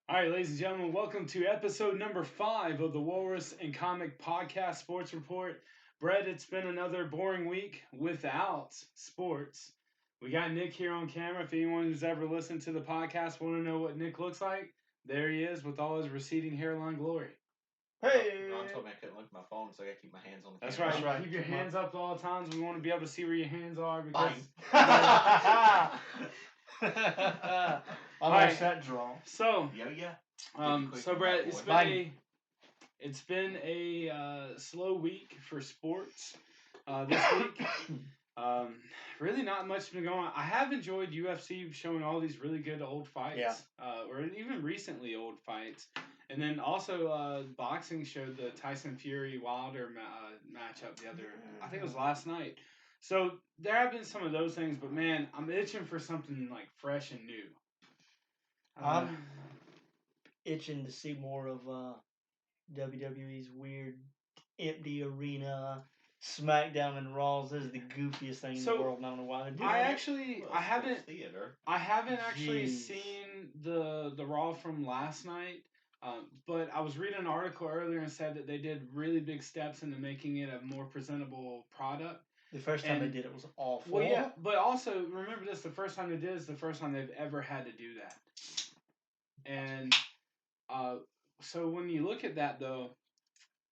All right, ladies and gentlemen, welcome to episode number 5 of the Walrus and Comic Podcast Sports Report. Brett, it's been another boring week without sports. We got Nick here on camera. If anyone who's ever listened to the podcast want to know what Nick looks like, there he is with all his receding hairline glory. Hey! Ron told me I couldn't look at my phone, so I gotta keep my hands on the That's camera. right. That's right. Keep your hands up at all times. We want to be able to see where your hands are because. I like that draw. So, yeah. So Brett, it's been a slow week for sports this week. Really not much been going on. I have enjoyed UFC showing all these really good old fights, or even recently old fights. And then also boxing showed the Tyson Fury Wilder matchup I think it was last night. So there have been some of those things, but man, I'm itching for something like fresh and new. I'm itching to see more of WWE's weird empty arena SmackDown and Raws. This is the goofiest thing in the world. And I don't know why they do it. I haven't actually seen the Raw from last night. But I was reading an article earlier and said that they did really big steps into making it a more presentable product. The first time they did it was awful. Well, yeah, but also remember this: the first time they did is the first time they've ever had to do that. And so when you look at that, though,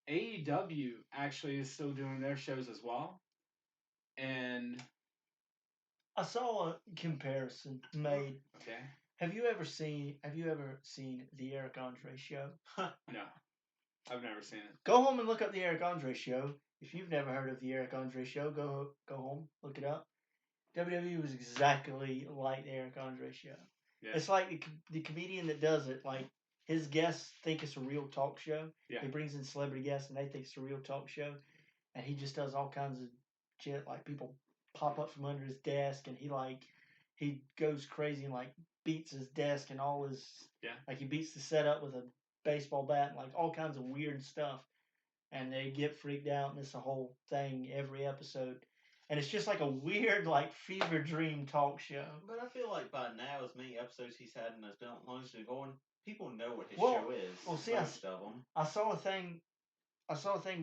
AEW actually is still doing their shows as well. And I saw a comparison made. Okay. Have you ever seen the Eric Andre show? No, I've never seen it. Go home and look up the Eric Andre show. If you've never heard of the Eric Andre show, go home, look it up. WWE was exactly like the Eric Andre show. Yeah. It's like the comedian that does it. Like his guests think it's a real talk show. Yeah. He brings in celebrity guests and they think it's a real talk show, and he just does all kinds of shit. Like people pop up from under his desk, and he goes crazy and like beats his desk and all his like he beats the setup with a baseball bat and like all kinds of weird stuff, and they get freaked out, and it's a whole thing every episode, and it's just like a weird like fever dream talk show. But I feel like by now, as many episodes he's had and as long as they're going, people know what his show is. Well, see, I saw a thing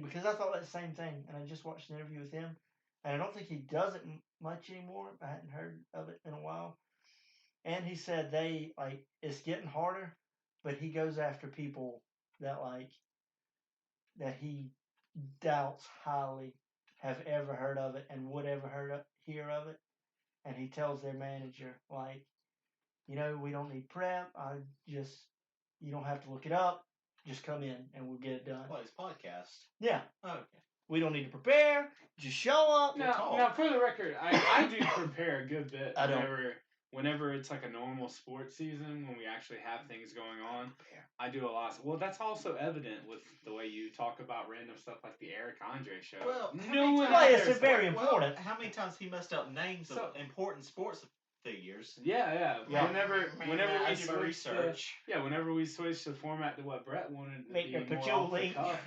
because I thought that same thing, and I just watched an interview with him, and I don't think he does it much anymore. I hadn't heard of it in a while. And he said it's getting harder, but he goes after people that he doubts highly have ever heard of it and would ever hear of it. And he tells their manager, we don't need prep. You don't have to look it up. Just come in and we'll get it done. Well, it's podcast. Yeah. Oh, okay. We don't need to prepare. Just show up. Now, for the record, I do prepare a good bit. Whenever it's like a normal sports season, when we actually have things going on, I do a lot. Well, that's also evident with the way you talk about random stuff like the Eric Andre show. Well, it's very important. How many times he messed up names of important sports figures? Yeah. Whenever we do my research. Whenever we switch the format to what Brett wanted to make be more off the cuff.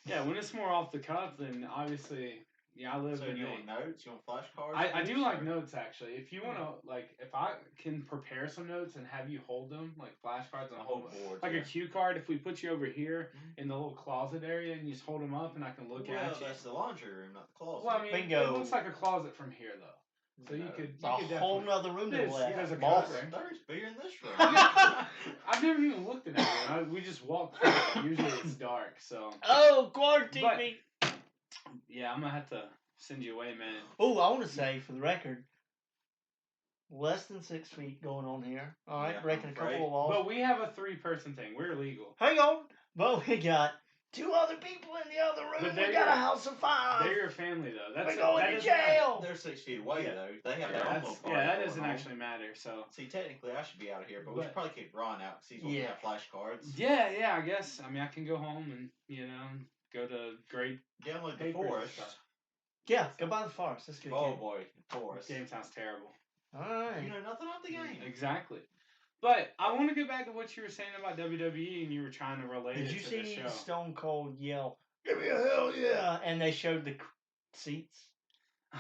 Yeah, when it's more off the cuff, then obviously. Yeah, I live. So you want notes? You want flashcards? I do like notes actually. If you want to, if I can prepare some notes and have you hold them like flashcards on a whole board, like a cue card. If we put you over here in the little closet area and you just hold them up and I can look at you. Well, that's the laundry room, not the closet. Well, I mean, it looks like a closet from here though. So you could a whole nother room to the left. There's a closet. There's bigger in this room. I've never even looked at it. We just walk through. Usually it's dark, so. Oh, quarantine me. Yeah, I'm gonna have to send you away, man. Oh, I want to say for the record, less than 6 feet going on here. All right, breaking a couple of laws. But we have a 3-person thing. We're legal. Hang on, but we got 2 other people in the other room. We got a house of 5. They're your family though. We're going to jail. They're 6 feet away though. They have their own little party. Yeah, that doesn't actually matter. So see, technically, I should be out of here, but we should probably kick Ron out because he's going to have flashcards. Yeah, I guess. I mean, I can go home and go to great. Download the forest. Yeah, go by the forest. That's good. Oh boy, the forest. Game sounds terrible. All right. You know nothing about the game. Exactly. But I want to get back to what you were saying about WWE, and you were trying to relate it to the show. Did you see Stone Cold yell, "Give me a hell yeah!" And they showed the seats.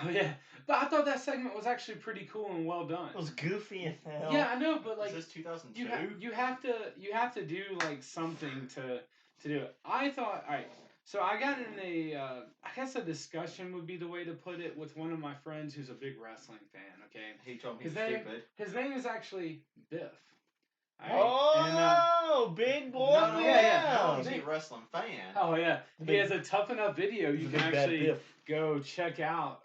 Oh yeah, but I thought that segment was actually pretty cool and well done. It was goofy as hell. Yeah, I know, but Is like this 2002? you have to do like something to do it. I thought, all right, so I got in I guess a discussion would be the way to put it with one of my friends who's a big wrestling fan. Okay, He told me his he's name stupid. his name is actually Biff. Oh, big boy! Not only Yeah. is he a wrestling fan. Oh yeah, The he big- has a tough enough video you the can big bad actually Biff. go check out.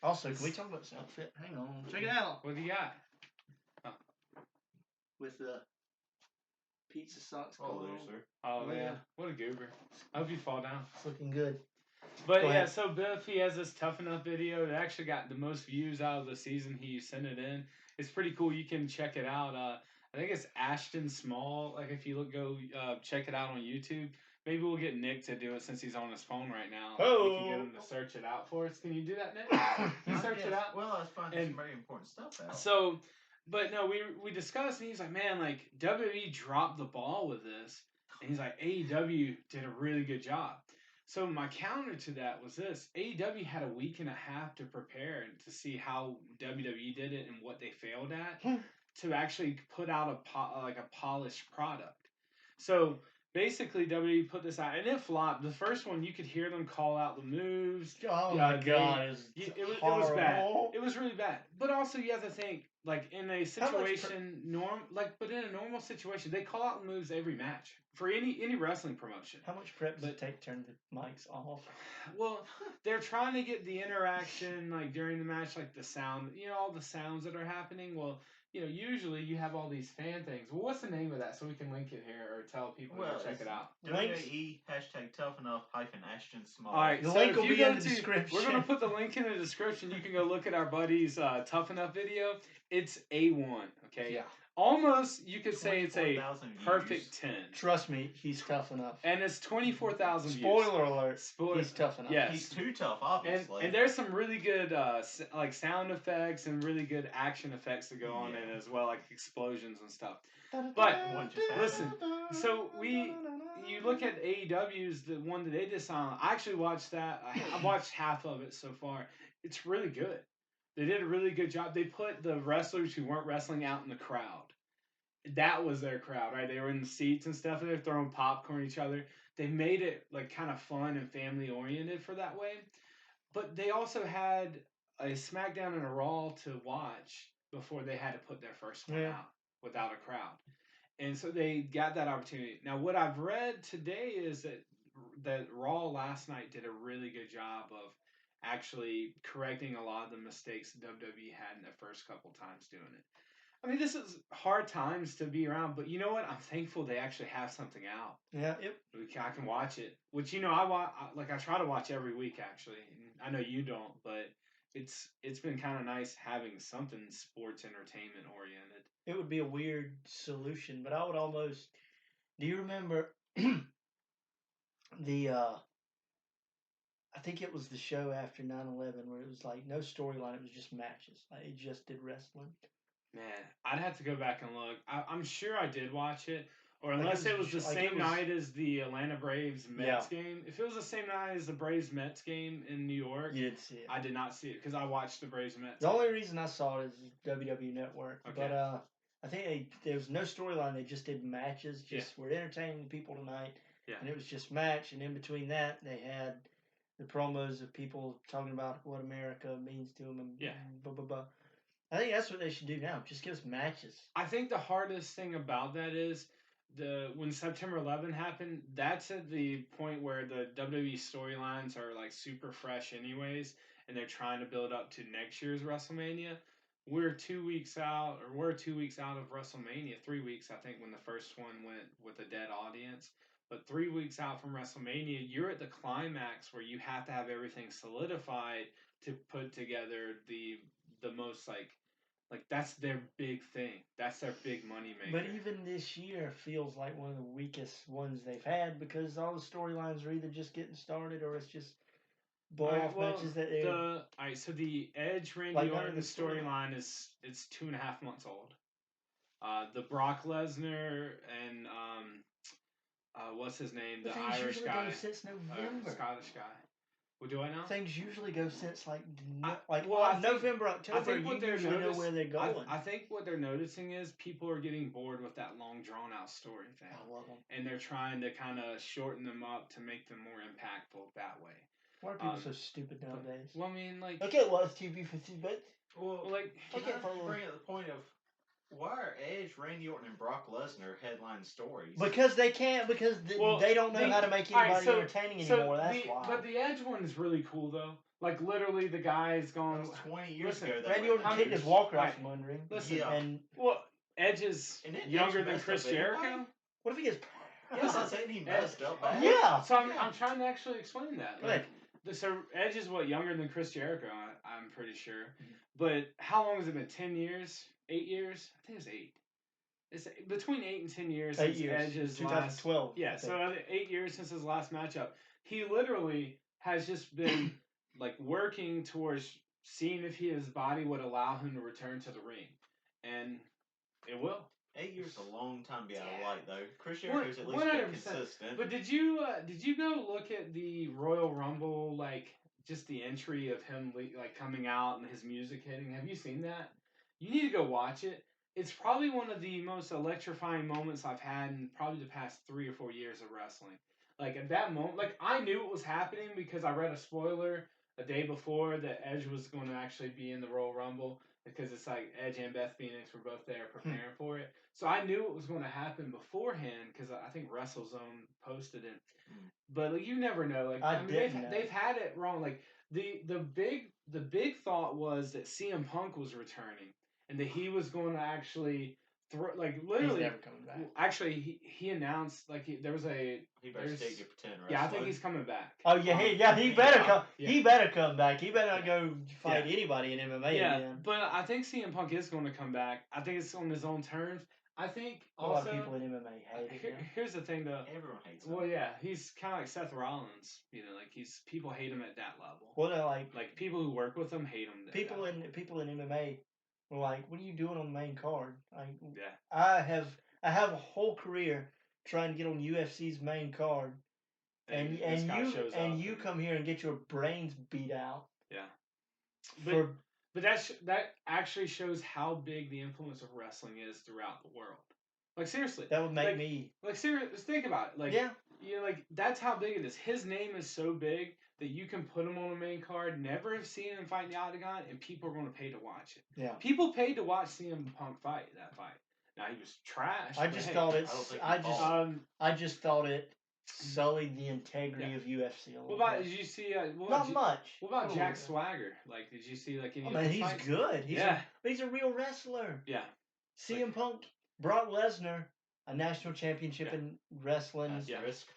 Also, can we talk about this outfit? Hang on, check it out. What do you got? With the pizza socks. Oh, going on. loser. Oh Oh, yeah. yeah. What a goober. I hope you fall down. It's looking good. But Go yeah, ahead. so Biff, he has this tough enough video that actually got the most views out of the season. He sent it in. It's pretty cool. You can check it out. I think it's Ashton Small. Like if you go check it out on YouTube. Maybe we'll get Nick to do it since he's on his phone right now. We can get him to search it out for us. Can you do that, Nick? You search it out. Well, I was finding some very important stuff out. So, but no, we discussed, and he's like, man, like WWE dropped the ball with this, and he's like, AEW did a really good job. So my counter to that was this: AEW had a week and a half to prepare to see how WWE did it and what they failed at to actually put out a polished product. So basically, WWE put this out, and it flopped. The first one, you could hear them call out the moves. Oh my god, It was bad. It was really bad. But also, you have to think, like in a situation, but in a normal situation, they call out moves every match for any wrestling promotion. How much prep does it take to turn the mics off? Well, they're trying to get the interaction like during the match, like the sound, all the sounds that are happening. Well, usually you have all these fan things. Well, what's the name of that so we can link it here or tell people to check it out? WWE #toughenoughAshton Small. All right, the so link if will you be go in the description. We're gonna put the link in the description. You can go look at our buddy's Tough Enough video. It's A1. Okay. Yeah. Almost, you could say it's a 24,000 perfect views. 10. Trust me, he's tough enough. And it's 24,000 views. Spoiler alert. He's tough enough. Yes. He's too tough, obviously. And there's some really good like sound effects and really good action effects that go on in it as well, like explosions and stuff. But listen, so you look at AEW's the one that they did on. I actually watched that. I watched half of it so far. It's really good. They did a really good job. They put the wrestlers who weren't wrestling out in the crowd. That was their crowd, right? They were in the seats and stuff, and they're throwing popcorn at each other. They made it like kind of fun and family oriented for that way. But they also had a SmackDown and a Raw to watch before they had to put their first one out without a crowd. And so they got that opportunity. Now, what I've read today is that Raw last night did a really good job of actually correcting a lot of the mistakes WWE had in their first couple times doing it. I mean, this is hard times to be around, but you know what? I'm thankful they actually have something out. Yeah, yep. I can watch it, which I try to watch every week actually. I know you don't, but it's been kind of nice having something sports entertainment oriented. It would be a weird solution, but I would almost. Do you remember the? I think it was the show after 9/11 where it was like no storyline; it was just matches. Like it just did wrestling. Man, I'd have to go back and look. I'm sure I did watch it, or unless it was the same night as the Atlanta Braves Mets game. If it was the same night as the Braves Mets game in New York, you did see it. I did not see it because I watched the Braves Mets. The only reason I saw it is WWE Network. Okay. But I think there was no storyline. They just did matches. We're entertaining people tonight. Yeah. And it was just match, and in between that, they had the promos of people talking about what America means to them and blah blah blah. I think that's what they should do now. Just give us matches. I think the hardest thing about that is when September 11 happened. That's at the point where the WWE storylines are like super fresh, anyways, and they're trying to build up to next year's WrestleMania. We're 2 weeks out of WrestleMania. 3 weeks, I think, when the first one went with a dead audience. But 3 weeks out from WrestleMania, you're at the climax where you have to have everything solidified to put together the most like that's their big thing. That's their big money maker. But even this year feels like one of the weakest ones they've had because all the storylines are either just getting started or it's just blow-off matches that they're... All right, so the Edge Randy Orton storyline is 2.5 months old. The Brock Lesnar and what's his name? The Irish guy. Since November. Scottish guy. What do I know? Things usually go since like I think, November, October. what You they're usually know where they're going. I think what they're noticing is people are getting bored with that long, drawn out story thing, I love them. and they're trying to kind of shorten them up to make them more impactful that way. Why are people so stupid nowadays? Well, I mean, like, I can't watch TV for 2 minutes. Well, like, can I bring up the point of why are Edge, Randy Orton, and Brock Lesnar headline stories? Because they can't. Because they don't know how to make anybody entertaining anymore. That's why. But the Edge one is really cool though. Like literally, the guy's gone. That was 20 years ago. Randy Orton kicked his walker out from under him. Listen, and Edge is younger than Chris Jericho. What if he gets? Yeah, I'm saying he messed up. Yeah. So I'm trying to actually explain that. Go ahead. So Edge is younger than Chris Jericho? I'm pretty sure. But how long has it been? 10 years? 8 years? I think it's 8. It's between 8 and 10 years since Edge's 2012. last. Yeah, so 8 years since his last matchup. He literally has just been working towards seeing if his body would allow him to return to the ring, and it will. 8 years is a long time to be out of light, though. Chris Jericho's at least been consistent. But did you go look at the Royal Rumble, just the entry of him coming out and his music hitting? Have you seen that? You need to go watch it. It's probably one of the most electrifying moments I've had in probably the past 3 or 4 years of wrestling. At that moment, I knew it was happening because I read a spoiler a day before that Edge was going to actually be in the Royal Rumble, because it's Edge and Beth Phoenix were both there preparing for it. So I knew it was going to happen beforehand because I think WrestleZone posted it. But you never know. They've had it wrong. The big thought was that CM Punk was returning and that he was going to actually literally. He's never coming back. Actually, he announced there was a. He better stay to pretend. Yeah, I think he's coming back. Oh yeah, he better come. Yeah. He better come back. He better not go fight anybody in MMA again. But I think CM Punk is going to come back. I think it's on his own terms. I think a lot of people in MMA hate him. Here's the thing, though. Everyone hates him. Well, yeah, he's kind of like Seth Rollins. People hate him at that level. Well, they're people who work with him hate him. People in MMA were like, "What are you doing on the main card?" Yeah. I have a whole career trying to get on UFC's main card, and you come here and get your brains beat out. Yeah. But that actually shows how big the influence of wrestling is throughout the world. Seriously. That would make me. Seriously, think about it. That's how big it is. His name is so big that you can put him on the main card, never have seen him fight in the octagon, and people are going to pay to watch it. Yeah. People paid to watch CM Punk fight that fight. Now he was trash. I just thought it sullied the integrity of UFC a little bit. Did you see? Not much. What about Jack Swagger? Did you see any? Oh man, he's fights? good. He's a real wrestler. Yeah. CM Punk, Brock Lesnar, a national championship in wrestling. Asterisk.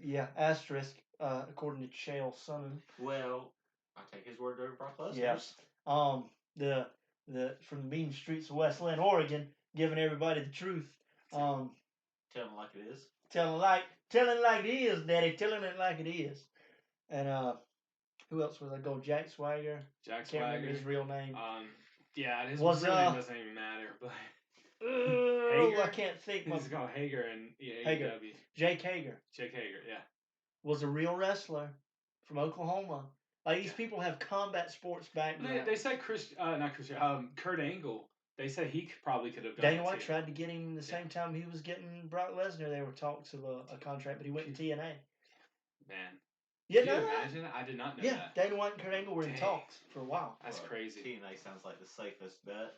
Yeah, asterisk. According to Chael Sonnen. Well, I take his word over Brock Lesnar. Yes. The from the mean streets of Westland, Oregon, giving everybody the truth. Tell them like it is. Tell it like it is, Daddy. Telling it like it is. And who else was I go? Jack Swagger. Can't remember his real name. His real name doesn't even matter. But I can't think. He's called Hager and Hager. Jake Hager. Jake Hager, yeah. Was a real wrestler from Oklahoma. These people have combat sports background. They said Kurt Angle. They said he probably could have done Dana White tried to get him the same time he was getting Brock Lesnar. There were talks of a contract, but he went to TNA. Man. Yeah, Can you imagine that? I did not know that. Dana White and Kurt Angle were in talks for a while. That's crazy. TNA sounds like the safest bet.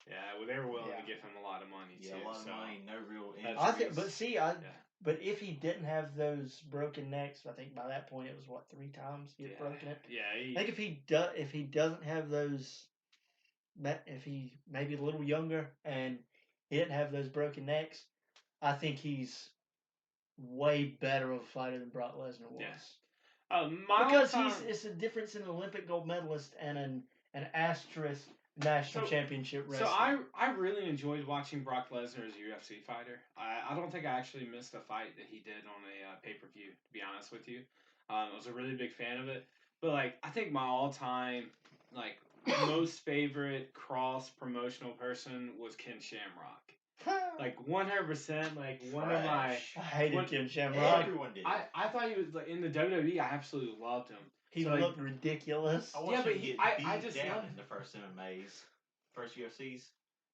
Yeah, well, they were willing to give him a lot of money, too. Yeah, a lot of money, no real injuries. I think, but if he didn't have those broken necks, I think by that point it was 3 times he had broken it. Yeah. I think if he doesn't have those, if he maybe a little younger and he didn't have those broken necks, I think he's way better of a fighter than Brock Lesnar was. Yeah. Because it's a difference in an Olympic gold medalist and an asterisk national championship wrestler. So I really enjoyed watching Brock Lesnar as a UFC fighter. I don't think I actually missed a fight that he did on a pay-per-view, to be honest with you. I was a really big fan of it. But I think my all-time most favorite cross promotional person was Ken Shamrock. Like 100%. Like one of my. I hated What- Ken Shamrock. Everyone did. I thought he was like in the WWE. I absolutely loved him. He So, like, looked ridiculous. I watched Yeah, him but get I beat just down love- in the first MMAs, first UFCs.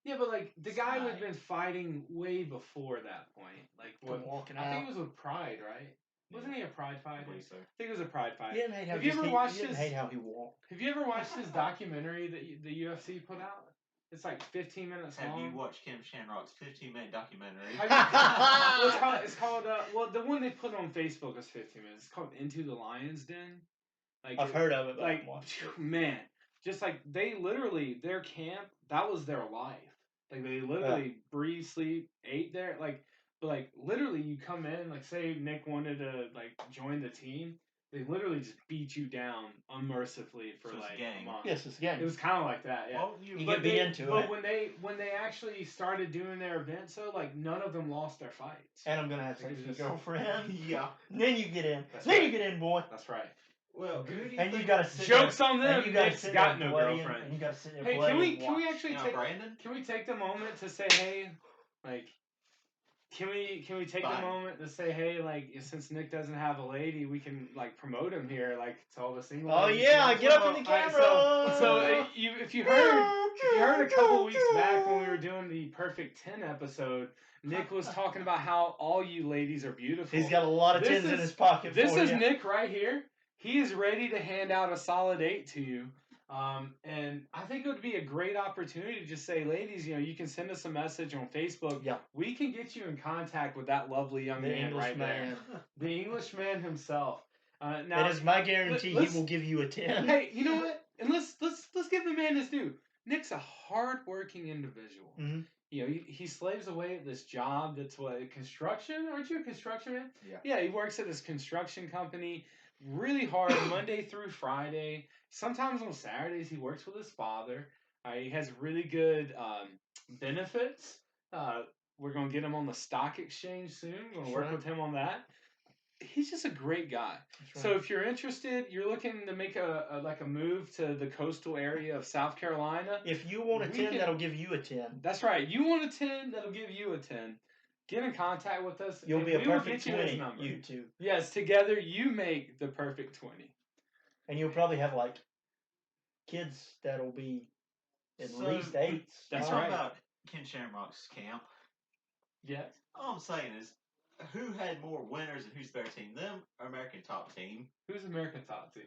Yeah, but like the guy who had Snipe. been fighting way before that point. Like Come walking I think out. it was with Pride, right? Wasn't he a Pride I fighter? believe so. I think it was a Pride fight. He didn't hate how Have you just ever he, watched he didn't his- hate how he walked. Have you ever watched his documentary that the UFC put out? It's like 15 minutes Have long. you watched Ken Shamrock's 15-minute documentary? Have you- well, it's called well, the one they put on Facebook is 15 minutes. It's called Into the Lion's Den. Like I've heard of it, but I like haven't watched it. man, just like they literally their camp, that was their life. Like they literally breathe, sleep, ate there. Like but like literally you come in, like say Nick wanted to like join the team, they literally just beat you down unmercifully for So it's like a gang. a month. Yes, it's again. It was kind of like that, yeah. Well, You But get me they- into but it. when they actually started doing their events, though, like none of them lost their fights. And I'm gonna have sex Like, with it's your just- girlfriend. yeah. Then you get in. That's Then right. you get in, boy. That's right. Well, who do you And think? you gotta sit Jokes there, on them. and you gotta Nick's sit got there no bloody, girlfriend. And you gotta sit there Hey, bloody can we and actually You know, take Brandon? can we take the moment to say hey, like can we take the Fine. moment to say hey, like since Nick doesn't have a lady, we can like promote him here, like to all the single. Oh ladies yeah, here. get up in the Alright, camera. so if you heard a couple weeks back when we were doing the Perfect 10 episode, Nick was talking about how all you ladies are beautiful. He's got a lot of This tins in is- his pocket. This for is you. Nick right here. He is ready to hand out a solid 8 to you. And I think it would be a great opportunity to just say, ladies, you can send us a message on Facebook. Yeah. We can get you in contact with that lovely young The man English right man. there. The Englishman himself. Now, That is my guarantee. let's- He will give you a 10. hey, you know what? And let's give the man his due. Nick's a hard-working individual. Mhm. He slaves away at this job that's what, construction? Aren't you a construction man? Yeah. Yeah, he works at this construction company really hard Monday through Friday. Sometimes on Saturdays he works with his father. He has really good benefits. We're going to get him on the stock exchange soon. We're going to work Right. with him on that. He's just a great guy. That's So right. if you're interested, you're looking to make a move to the coastal area of South Carolina. If you want a we 10, can- that'll give you a 10. That's right. You want a 10, that'll give you a 10. Get in contact with us. You'll and be a we will perfect get you his 20. number. You two. Yes, together you make the perfect 20. And you'll probably have like kids that'll be at So, least 8s. That's Talking right. about Ken Shamrock's camp. Yes. All I'm saying is, who had more winners and who's the better team? Them or American Top Team? Who's American top team?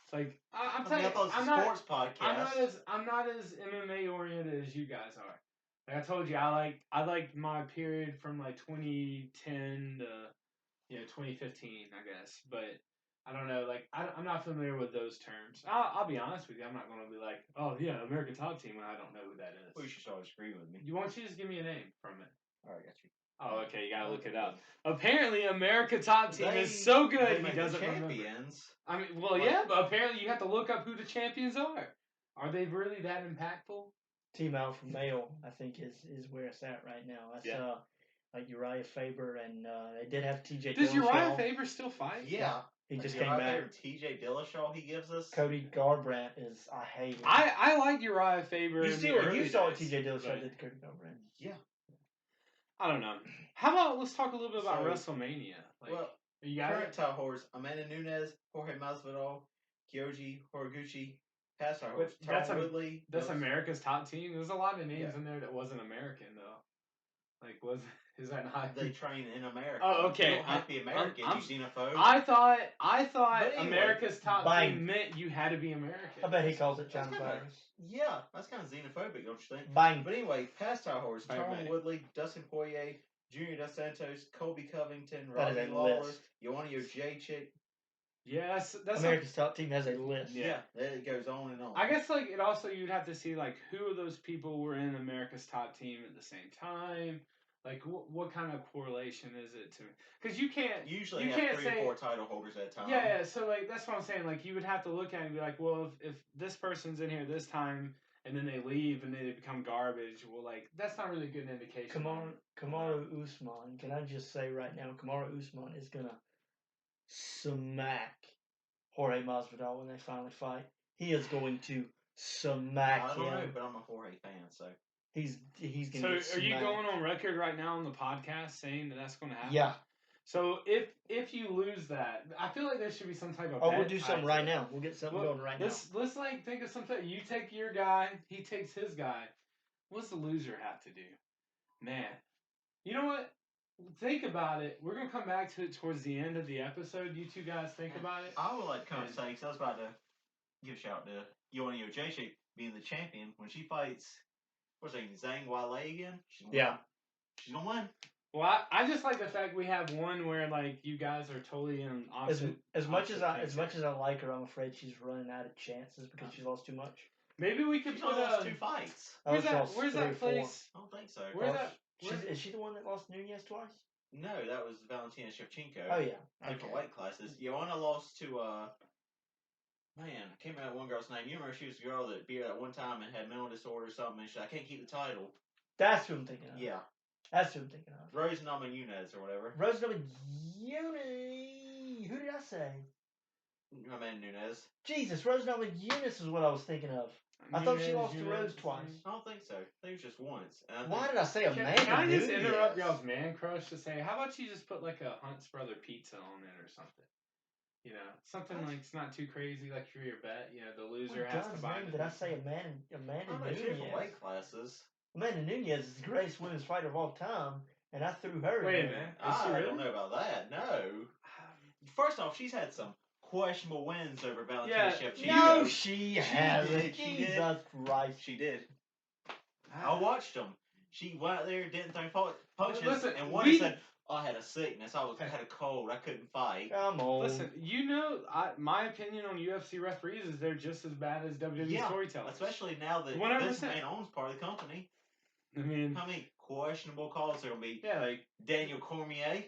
It's like I'm I mean, telling I you, thought it was I'm a not. sports podcast. I'm not as MMA oriented as you guys are. Like I told you, I liked my period from like 2010 to 2015, I guess. But I don't know, like I'm not familiar with those terms. I'll be honest with you, I'm not going to be like, oh yeah, American top team when I don't know who that is. Well, you should always agree with me. You want you to just give me a name from it? All right, got you. Oh, okay, you gotta look it up. Apparently, America Top Team They- is so They good he make doesn't the remember. champions. I mean, well, Like- yeah, but apparently you have to look up who the champions are. Are they really that impactful? Team Alpha Male, I think, is where it's at right now. That's Yeah. like Uriah Faber, and they did have TJ Does Uriah Dillashaw. Faber still fight? Yeah. He just Your came back. favorite TJ Dillashaw he gives us. Cody Garbrandt is, I hate him. I like Uriah Faber. you in see the what early you saw what days, TJ Dillashaw but did to Cody Garbrandt. Yeah. I don't know. How about let's talk a little bit about So- WrestleMania? Like, Well, you got current it? title holders: Amanda Nunes, Jorge Masvidal, Kyoji Horiguchi. Past title But holders: that's Tyron a- Woodley. That's Bills- America's top team. There's a lot of names Yeah. in there that wasn't American though. Like, is that not? They train in America. Oh, okay. You don't have to be American. I'm- you xenophobe. I thought But anyway, America's top Biden. team meant you had to be American. I bet he calls it That's China kinda- virus. Yeah, that's kind of xenophobic, don't you think? Bang. But anyway, past title holders: Right, Tyron right. Woodley, Dustin Poirier, Junior Dos Santos, Colby Covington, That is Robbie a Lawler, list. Joanna Jacek. Yes, that's. America's top team has a list. Yeah. It goes on and on. I guess like it also you'd have to see like who of those people were in America's top team at the same time. Like what kind of correlation is it to? Because you can't. Usually you have can't 3 say- or 4 title holders at a time. Yeah, so like that's what I'm saying. Like you would have to look at it and be like, well, if this person's in here this time and then they leave and they become garbage, well, like that's not really a good indication. Kamaru Usman. Can I just say right now, Kamaru Usman is gonna smack Jorge Masvidal when they finally fight. He is going to smack I don't know, him. but I'm a Jorge fan, so. He's gonna. So, get are you smacked. going on record right now on the podcast saying that that's going to happen? Yeah. So if you lose that, I feel like there should be some type of. We'll do something right now. We'll get something going right now. Let's like think of something. You take your guy, he takes his guy. What's the loser have to do? Man, you know what? Think about it. We're gonna come back to it towards the end of the episode. You two guys think about it. I would like to kind of say, because I was about to give a shout to Yoanio J being the champion when she fights. What's her name? Zhang Weilei again. She's gonna win. Well, I just like the fact we have one where like you guys are totally in opposite. As much as I like her, I'm afraid she's running out of chances because she's lost too much. Maybe we could put lost 2 fights. Where's that place? I don't think so. Is she the one that lost Nunez twice? No, that was Valentina Shevchenko. Oh yeah, different weight classes. Joanna lost to man, I can't remember that one girl's name. You remember she was the girl that beat her that one time and had mental disorder or something, and she said, I can't keep the title. That's who I'm thinking of. Yeah. That's who I'm thinking of. Rose Namajunas or whatever. Rose Namajunas. Who did I say? Amanda Nunes. Jesus, Rose Namajunas is what I was thinking of. I thought she lost to Rose twice. I don't think so. I think it was just once. Why did I say Amanda Can I just Nunes? interrupt y'all's man crush to say, how about you just put like a Hunt's Brother pizza on it or something? You know, something like it's not too crazy, like for your bet. You know, the loser has to buy it. Did I say Amanda Nunes? Different weight classes. Amanda Nunes is the greatest women's fighter of all time, and I threw her. Wait a minute. I don't know about that. No. First off, she's had some questionable wins over Valentina Shevchenko. No, she hasn't. Jesus Christ. She did. I watched them. She went out there, didn't throw punches, and one said, I had a sickness. I had a cold. I couldn't fight. Come on. Listen, you know, my opinion on UFC referees is they're just as bad as WWE storytellers. Especially now that 100%. this man owns part of the company. I mean, how many questionable calls there will be? Yeah, like Daniel Cormier.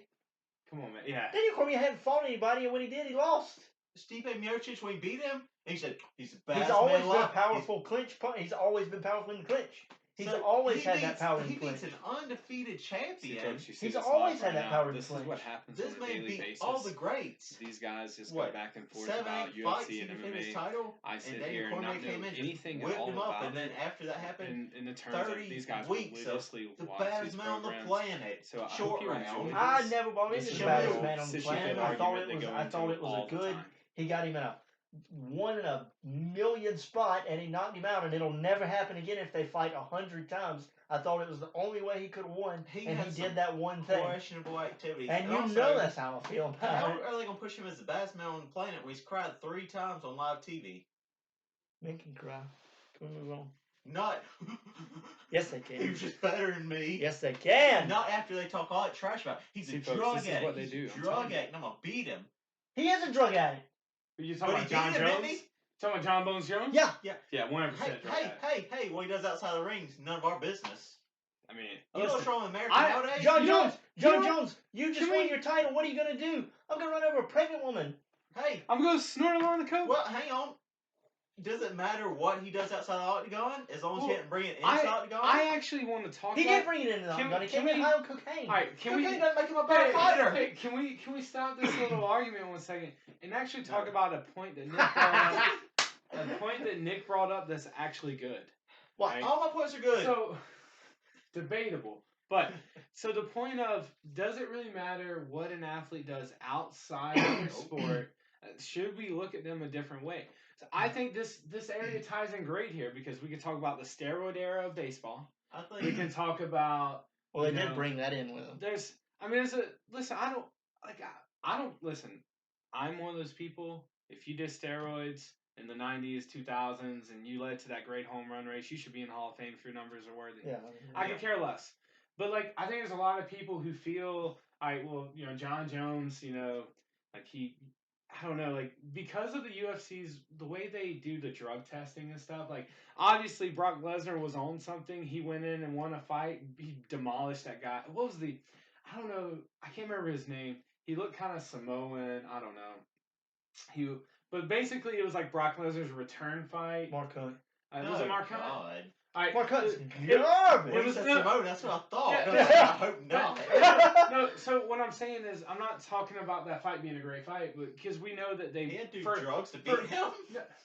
Come on, man. Yeah. Daniel Cormier hadn't fought anybody, and when he did, he lost. Stipe Miocic, when he beat him, and he said he's the best. He's always been a powerful clinch. He's always been powerful in the clinch. He's always had that power in the clinch. He beats an undefeated champion. He's always had that power in the clinch. This is what happens this on a daily basis. All the greats. These guys just go back and forth about UFC and MMA. I sit here and not know anything at all about it. And then after that happened, in the terms of these guys religiously the watch baddest these man on the programs. planet. So I short hope you round. enjoy I this. never bought into the baddest man on the planet. I thought it was a good. He got him in a 1 in a million spot, and he knocked him out, and it'll never happen again if they fight 100 times. I thought it was the only way he could have won, and he did that one thing. Questionable activities. And you know that's how I feel about how it. are they going to push him as the baddest man on the planet when he's cried 3 times on live TV? Men can cry. Can we move on? Not. Yes, they can. He was just better than me. Yes, they can. Not after they talk all that trash about him. He's a drug addict. What they do. He's a drug addict, and I'm going to beat him. He is a drug addict. Are you talking about John Jones? Talking about John Bones Jones? Yeah. Yeah, 100%. Hey, what he does outside the rings, none of our business. I mean, you know what's wrong with America nowadays? John Jones, you just won your title. What are you going to do? I'm going to run over a pregnant woman. Hey. I'm going to snort along the coke. Well, hang on. Does it matter what he does outside the octagon as long as he didn't bring it inside the octagon? I actually want to talk about... He did bring it in the octagon. He came in high on cocaine. All right, cocaine doesn't make him a better fighter. Hey, can we stop this little argument 1 second and actually talk about a point that Nick brought up? A point that Nick brought up that's actually good. What? Right? All my points are good. So, debatable. But, so the point of, does it really matter what an athlete does outside of their sport? Should we look at them a different way? So I think this area ties in great here because we can talk about the steroid era of baseball. We can talk about... Well, they did bring that in with them. Listen, listen, I'm one of those people, if you did steroids in the 90s, 2000s, and you led to that great home run race, you should be in the Hall of Fame if your numbers are worthy. Yeah. I could care less. But, I think there's a lot of people who feel, John Jones, I don't know, because of the UFC's, the way they do the drug testing and stuff, obviously Brock Lesnar was on something. He went in and won a fight. He demolished that guy. What was I don't know, I can't remember his name. He looked kind of Samoan. I don't know. But basically it was Brock Lesnar's return fight. Mark Hunt. Was it Mark Hunt? God. Mark Hunt's garbage. It was Samoan, that's what I thought. Yeah. I hope not. No, so what I'm saying is, I'm not talking about that fight being a great fight, but because we know that he had to do drugs to beat him.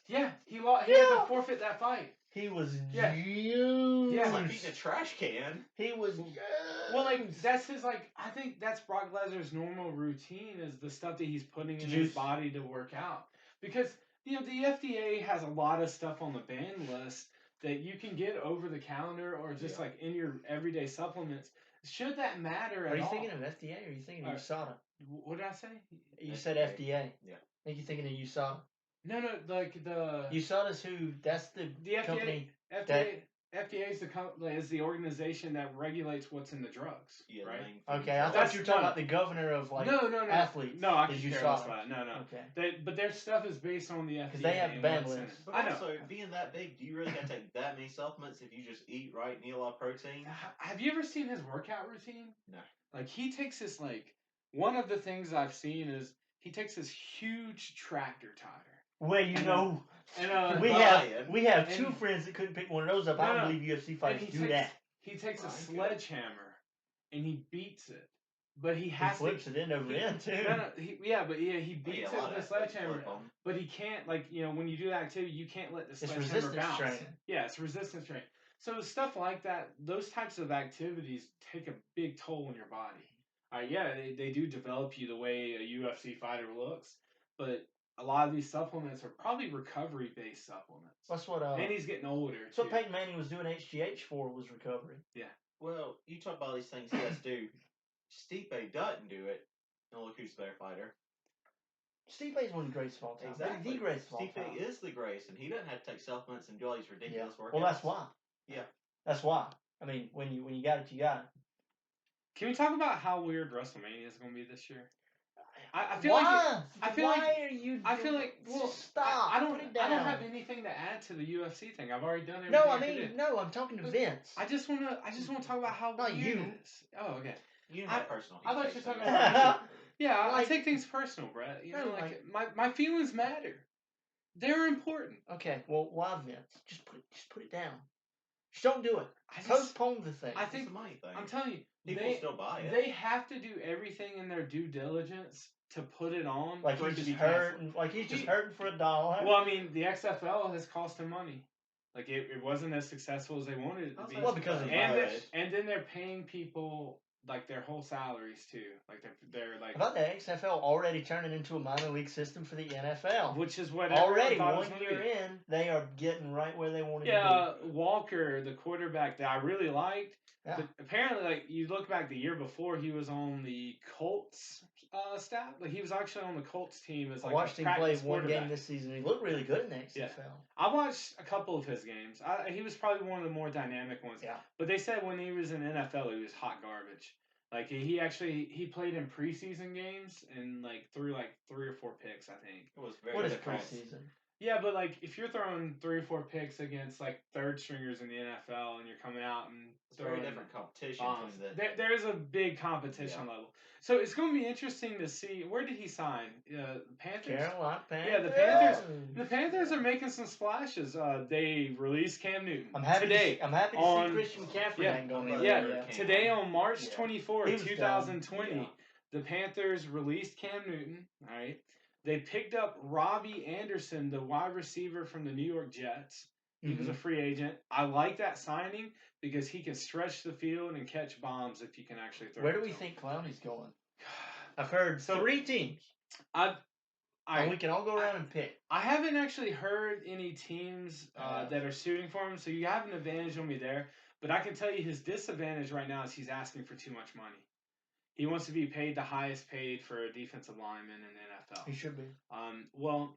Yeah, he had to forfeit that fight. He was Yeah. huge. Yeah, like eating a trash can. He was well, like that's his I think that's Brock Lesnar's normal routine is the stuff that he's putting in his body to work out. Because the FDA has a lot of stuff on the ban list that you can get over the counter or just like in your everyday supplements. Should that matter at all? Are you thinking of FDA or are you thinking of USADA? What did I say? You said FDA. Yeah. I think you're thinking of USADA. No, like the USADA's who? That's the FDA, company. FDA is the organization that regulates what's in the drugs, right? Okay, I thought you were talking about the governor of athletes. No, I can care less about it. No. Okay. But their stuff is based on the FDA. Because they have ban lists. But also, being that big, do you really got to take that many supplements if you just eat right and eat a lot of protein? Have you ever seen his workout routine? No. Like he takes this one of the things I've seen is he takes this huge tractor tire. Well, and we have two friends that couldn't pick one of those up. I don't believe UFC fighters do that. He takes a sledgehammer and he beats it, but he flips it end over end too. He beats it with a sledgehammer, but he can't when you do that activity, you can't let the sledgehammer bounce. Training. Yeah, it's resistance training. So stuff like that, those types of activities take a big toll on your body. They do develop you the way a UFC fighter looks, but a lot of these supplements are probably recovery-based supplements. That's what. And he's getting older. That's what Peyton Manning was doing HGH for was recovery. Yeah. Well, you talk about all these things he has to do. Stipe doesn't do it. And look who's the better fighter. Stipe is one of the greatest of all time. Exactly. The greatest of all time. Stipe is the greatest, and he doesn't have to take supplements and do all these ridiculous workouts. Well, that's why. Yeah. That's why. I mean, when you got it, you got it. Can we talk about how weird WrestleMania is going to be this year? I feel why? Well, stop. I don't have anything to add to the UFC thing. I've already done everything. I'm talking to Vince. I just want to talk about how not weird you. it is. Oh, okay. You know personal. I thought you were talking about me. Yeah, I take things personal, Brett. My feelings matter. They're important. Okay, well, why Vince? Just put it down. Just don't do it. Postpone the thing. I think it's a money thing. I'm telling you, people still buy it. They have to do everything in their due diligence to put it on. Like he's just hurting. Like he's just hurting for $1. Well, I mean, the XFL has cost him money. Like it wasn't as successful as they wanted it to be. Well, because and then they're paying people like their whole salaries too. Like they're like. How about the XFL already turning into a minor league system for the NFL? Which is what already 1 year in, they are getting right where they wanted to be. Walker, the quarterback that I really liked. Yeah. But apparently, you look back the year before, he was on the Colts staff. Like he was actually on the Colts team as I watched him play one game this season. He looked really good in the XFL. Yeah. I watched a couple of his games. He was probably one of the more dynamic ones. Yeah. But they said when he was in NFL, he was hot garbage. Like he played in preseason games and threw 3 or 4 picks. I think it was very. What is preseason? Yeah, but if you're throwing 3 or 4 picks against third stringers in the NFL and you're coming out and throwing very different competition. There's a big competition level, so it's going to be interesting to see where did he sign. Panthers. Carolina Panthers. Yeah, the Panthers. The Panthers are making some splashes. They released Cam Newton today. I'm happy to see Christian McCaffrey going. Today on March 24th, 2020, the Panthers released Cam Newton. All right. They picked up Robbie Anderson, the wide receiver from the New York Jets. He was a free agent. I like that signing because he can stretch the field and catch bombs if you can actually throw. Where do we think Clowney's going? I've heard 3 teams. And we can all go around and pick. I haven't actually heard any teams that are shooting for him, so you have an advantage on me there. But I can tell you his disadvantage right now is he's asking for too much money. He wants to be paid the highest paid for a defensive lineman in the NFL. He should be. Well,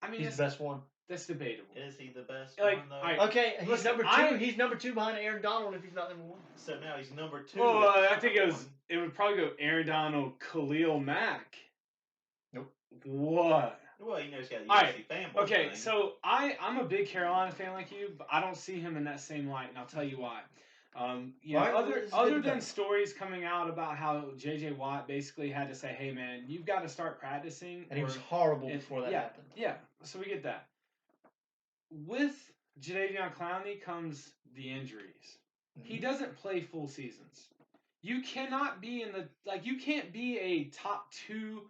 I mean, he's the best one. That's debatable. Is he the best one though? Okay, he's number 2. He's number 2 behind Aaron Donald if he's not number 1. So now he's number 2. Well, I think it would probably go Aaron Donald, Khalil Mack. Nope. What? Well, you know he's got the UFC fanboy. Okay, so I'm a big Carolina fan like you, but I don't see him in that same light, and I'll tell you why. Other than stories coming out about how J.J. Watt basically had to say, hey, man, you've got to start practicing. And he was horrible before that happened. Yeah, so we get that. With Jadeveon Clowney comes the injuries. Mm-hmm. He doesn't play full seasons. You cannot be you can't be a top 2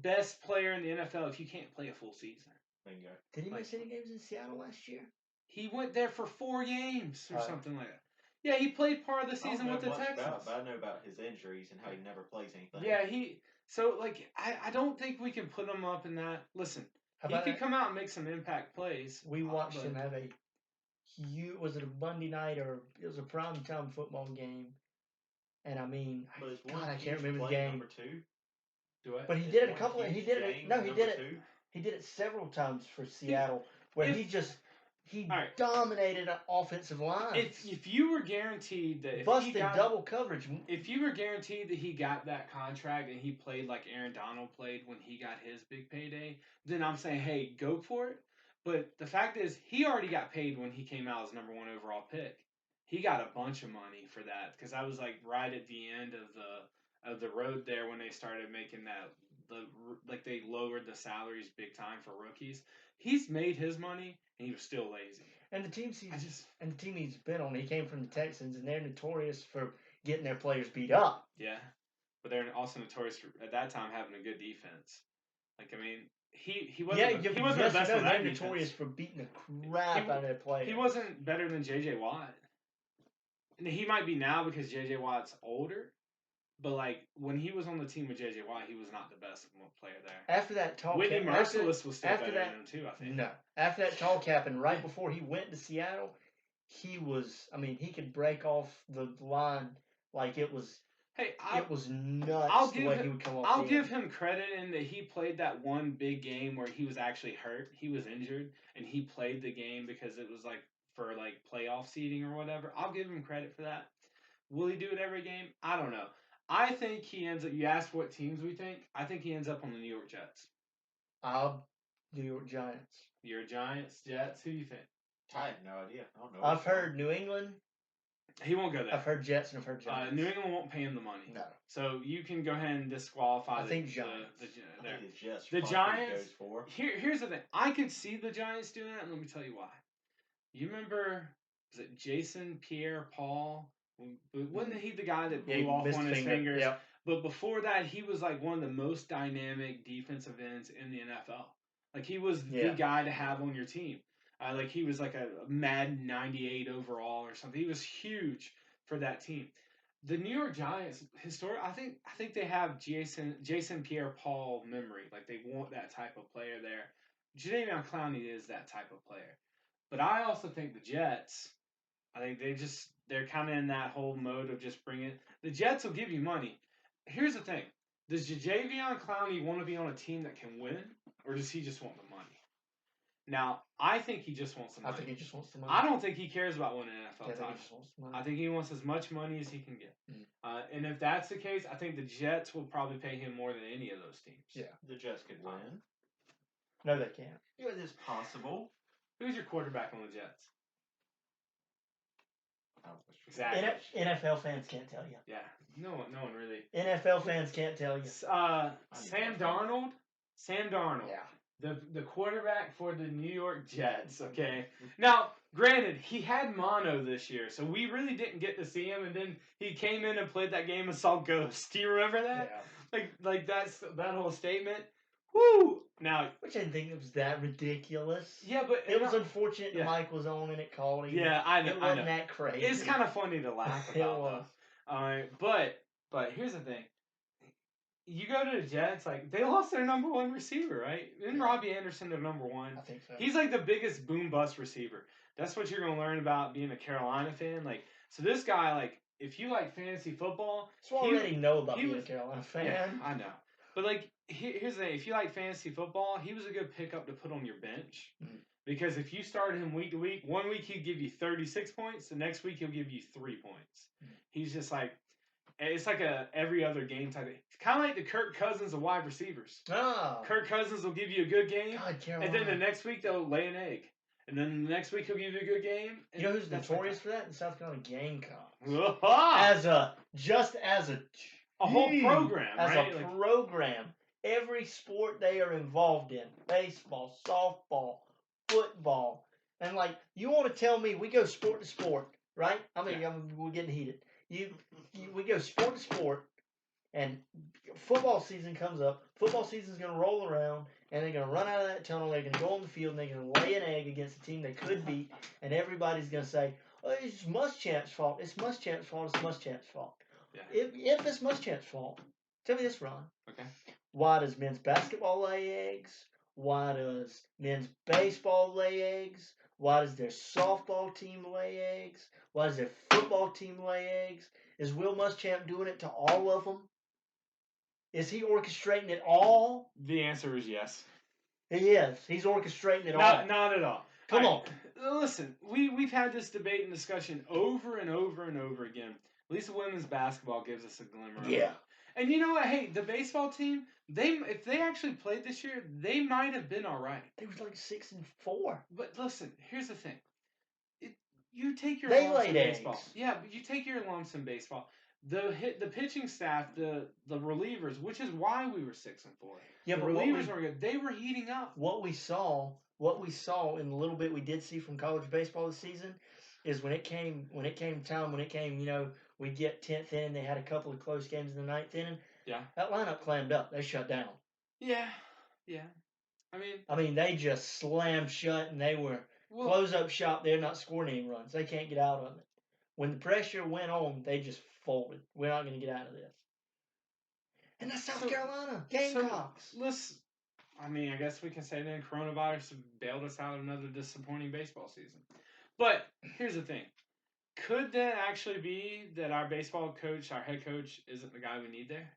best player in the NFL if you can't play a full season. Bingo. Did he miss any games in Seattle last year? He went there for 4 games or something like that. Yeah, he played part of the season with the Texans. But I know about his injuries and how he never plays anything. Yeah, I don't think we can put him up in that. Listen, he could come out and make some impact plays. We watched him have was it a Monday night or it was a primetime football game? And I mean, God, I can't remember the game. Number 2. Do it. But he did it a couple. He did it. No, he did it. He did it several times for Seattle, where he dominated offensive lines. If you were guaranteed that busted double coverage, if you were guaranteed that he got that contract and he played like Aaron Donald played when he got his big payday, then I'm saying, hey, go for it. But the fact is, he already got paid when he came out as number 1 overall pick. He got a bunch of money for that because I was like right at the end of the road there when they started making that. They lowered the salaries big time for rookies. He's made his money and he was still lazy. And the team he's been on, he came from the Texans, and they're notorious for getting their players beat up. Yeah, but they're also notorious for, at that time, having a good defense. Like, I mean, he wasn't. He wasn't the best on that defense. They're notorious for beating the crap out of their players. He wasn't better than J.J. Watt. And he might be now because J.J. Watt's older. But, like, when he was on the team with J.J. Watt, he was not the best player there. After that tall Whitney Merciless was still better than him, too, I think. No. After that tall cap and right before he went to Seattle, he could break off the line like it was... it was nuts the way he would come off. I'll give him credit in that he played that one big game where he was actually hurt. He was injured, and he played the game because it was, like, for, like, playoff seeding or whatever. I'll give him credit for that. Will he do it every game? I don't know. I think he ends up. You asked what teams we think. I think he ends up on the New York Jets. New York Giants. Your Giants, Jets. Who do you think? I have no idea. I don't know. I've heard New England. He won't go there. I've heard Jets and I've heard Giants. New England won't pay him the money. No. So you can go ahead and disqualify. I think Giants. The Jets. The Giants. Here's the thing. I could see the Giants doing that, and let me tell you why. You remember? Was it Jason Pierre-Paul? Wasn't he the guy that blew off one of his fingers? Yep. But before that, he was like one of the most dynamic defensive ends in the NFL. Like he was the guy to have on your team. Like he was like a Madden 98 overall or something. He was huge for that team. The New York Giants, I think they have Jason Pierre-Paul memory. Like they want that type of player there. Jadeveon Clowney is that type of player. But I also think the Jets, I think they're kind of in that whole mode of just bringing. The Jets will give you money. Here's the thing: does Jadeveon Clowney want to be on a team that can win, or does he just want the money? Now, I think he just wants the money. I think he just wants the money. I don't think he cares about winning an NFL title. I think he wants as much money as he can get. And if that's the case, I think the Jets will probably pay him more than any of those teams. Yeah, the Jets could win. No, they can't. Yeah, it is possible. Who's your quarterback on the Jets? Exactly. NFL fans can't tell you. Yeah, no one really. NFL fans can't tell you. Sam Darnold. Yeah. The quarterback for the New York Jets. Okay. Now, granted, he had mono this year, so we really didn't get to see him. And then he came in and played that game and saw ghosts. Do you remember that? Yeah. Like that whole statement. Woo! Now, which I didn't think it was that ridiculous. Yeah, but it was unfortunate that Mike was on and it called him. Yeah, I know. It wasn't that crazy. It's kind of funny to laugh about. It was. But here's the thing. You go to the Jets, like they lost their number 1 receiver, right? Isn't Robbie Anderson their number 1? I think so. He's like the biggest boom bust receiver. That's what you're gonna learn about being a Carolina fan. Like, so this guy, like, if you like fantasy football, so I already know about being a Carolina fan. Yeah, I know. But like, here's the thing: if you like fantasy football, he was a good pickup to put on your bench. Because if you started him week to week, 1 week he'd give you 36 points, the next week he'll give you 3 points. He's just like, it's like a every other game type of. It's kind of like the Kirk Cousins of wide receivers. Oh. Kirk Cousins will give you a good game, God, and then the next week they'll lay an egg. And then the next week he'll give you a good game. You know who's notorious for that? The South Carolina Gamecocks. as a whole program, as right? a program. Every sport they are involved in, baseball, softball, football. And like, you want to tell me we go sport to sport, right? I mean, we're getting heated. We go sport to sport, And football season comes up. Football season's going to roll around, and they're going to run out of that tunnel. They're going to go on the field, and they're going to lay an egg against a team they could beat. And everybody's going to say, "Oh, it's Muschamp's fault. It's Muschamp's fault. It's Muschamp's fault." Yeah. If it's Muschamp's fault, tell me this, Ron. Okay. Why does men's basketball lay eggs? Why does men's baseball lay eggs? Why does their softball team lay eggs? Why does their football team lay eggs? Is Will Muschamp doing it to all of them? Is he orchestrating it all? The answer is yes. He is. He's orchestrating it all. Not at all. Come on. Listen, we've had this debate and discussion over and over and over again. At least women's basketball gives us a glimmer. Yeah. And you know what? Hey, the baseball team, if they actually played this year, they might have been all right. They was like 6-4. But listen, here's the thing. You take your They lumps laid in baseball. eggs. Yeah, but you take your lumps in baseball. The pitching staff, the relievers, which is why we were 6-4. Yeah, the but relievers were good. They were heating up. What we saw in the little bit we did see from college baseball this season is when it came time, we get 10th inning, they had a couple of close games in the 9th inning. Yeah. That lineup clammed up. They shut down. Yeah. I mean, they just slammed shut, and they were close up shop. They're not scoring any runs. They can't get out of it. When the pressure went on, they just folded. We're not going to get out of this. And that's South Carolina Gamecocks. I guess we can say then coronavirus bailed us out of another disappointing baseball season. But here's the thing. Could that actually be that our baseball coach, our head coach, isn't the guy we need there?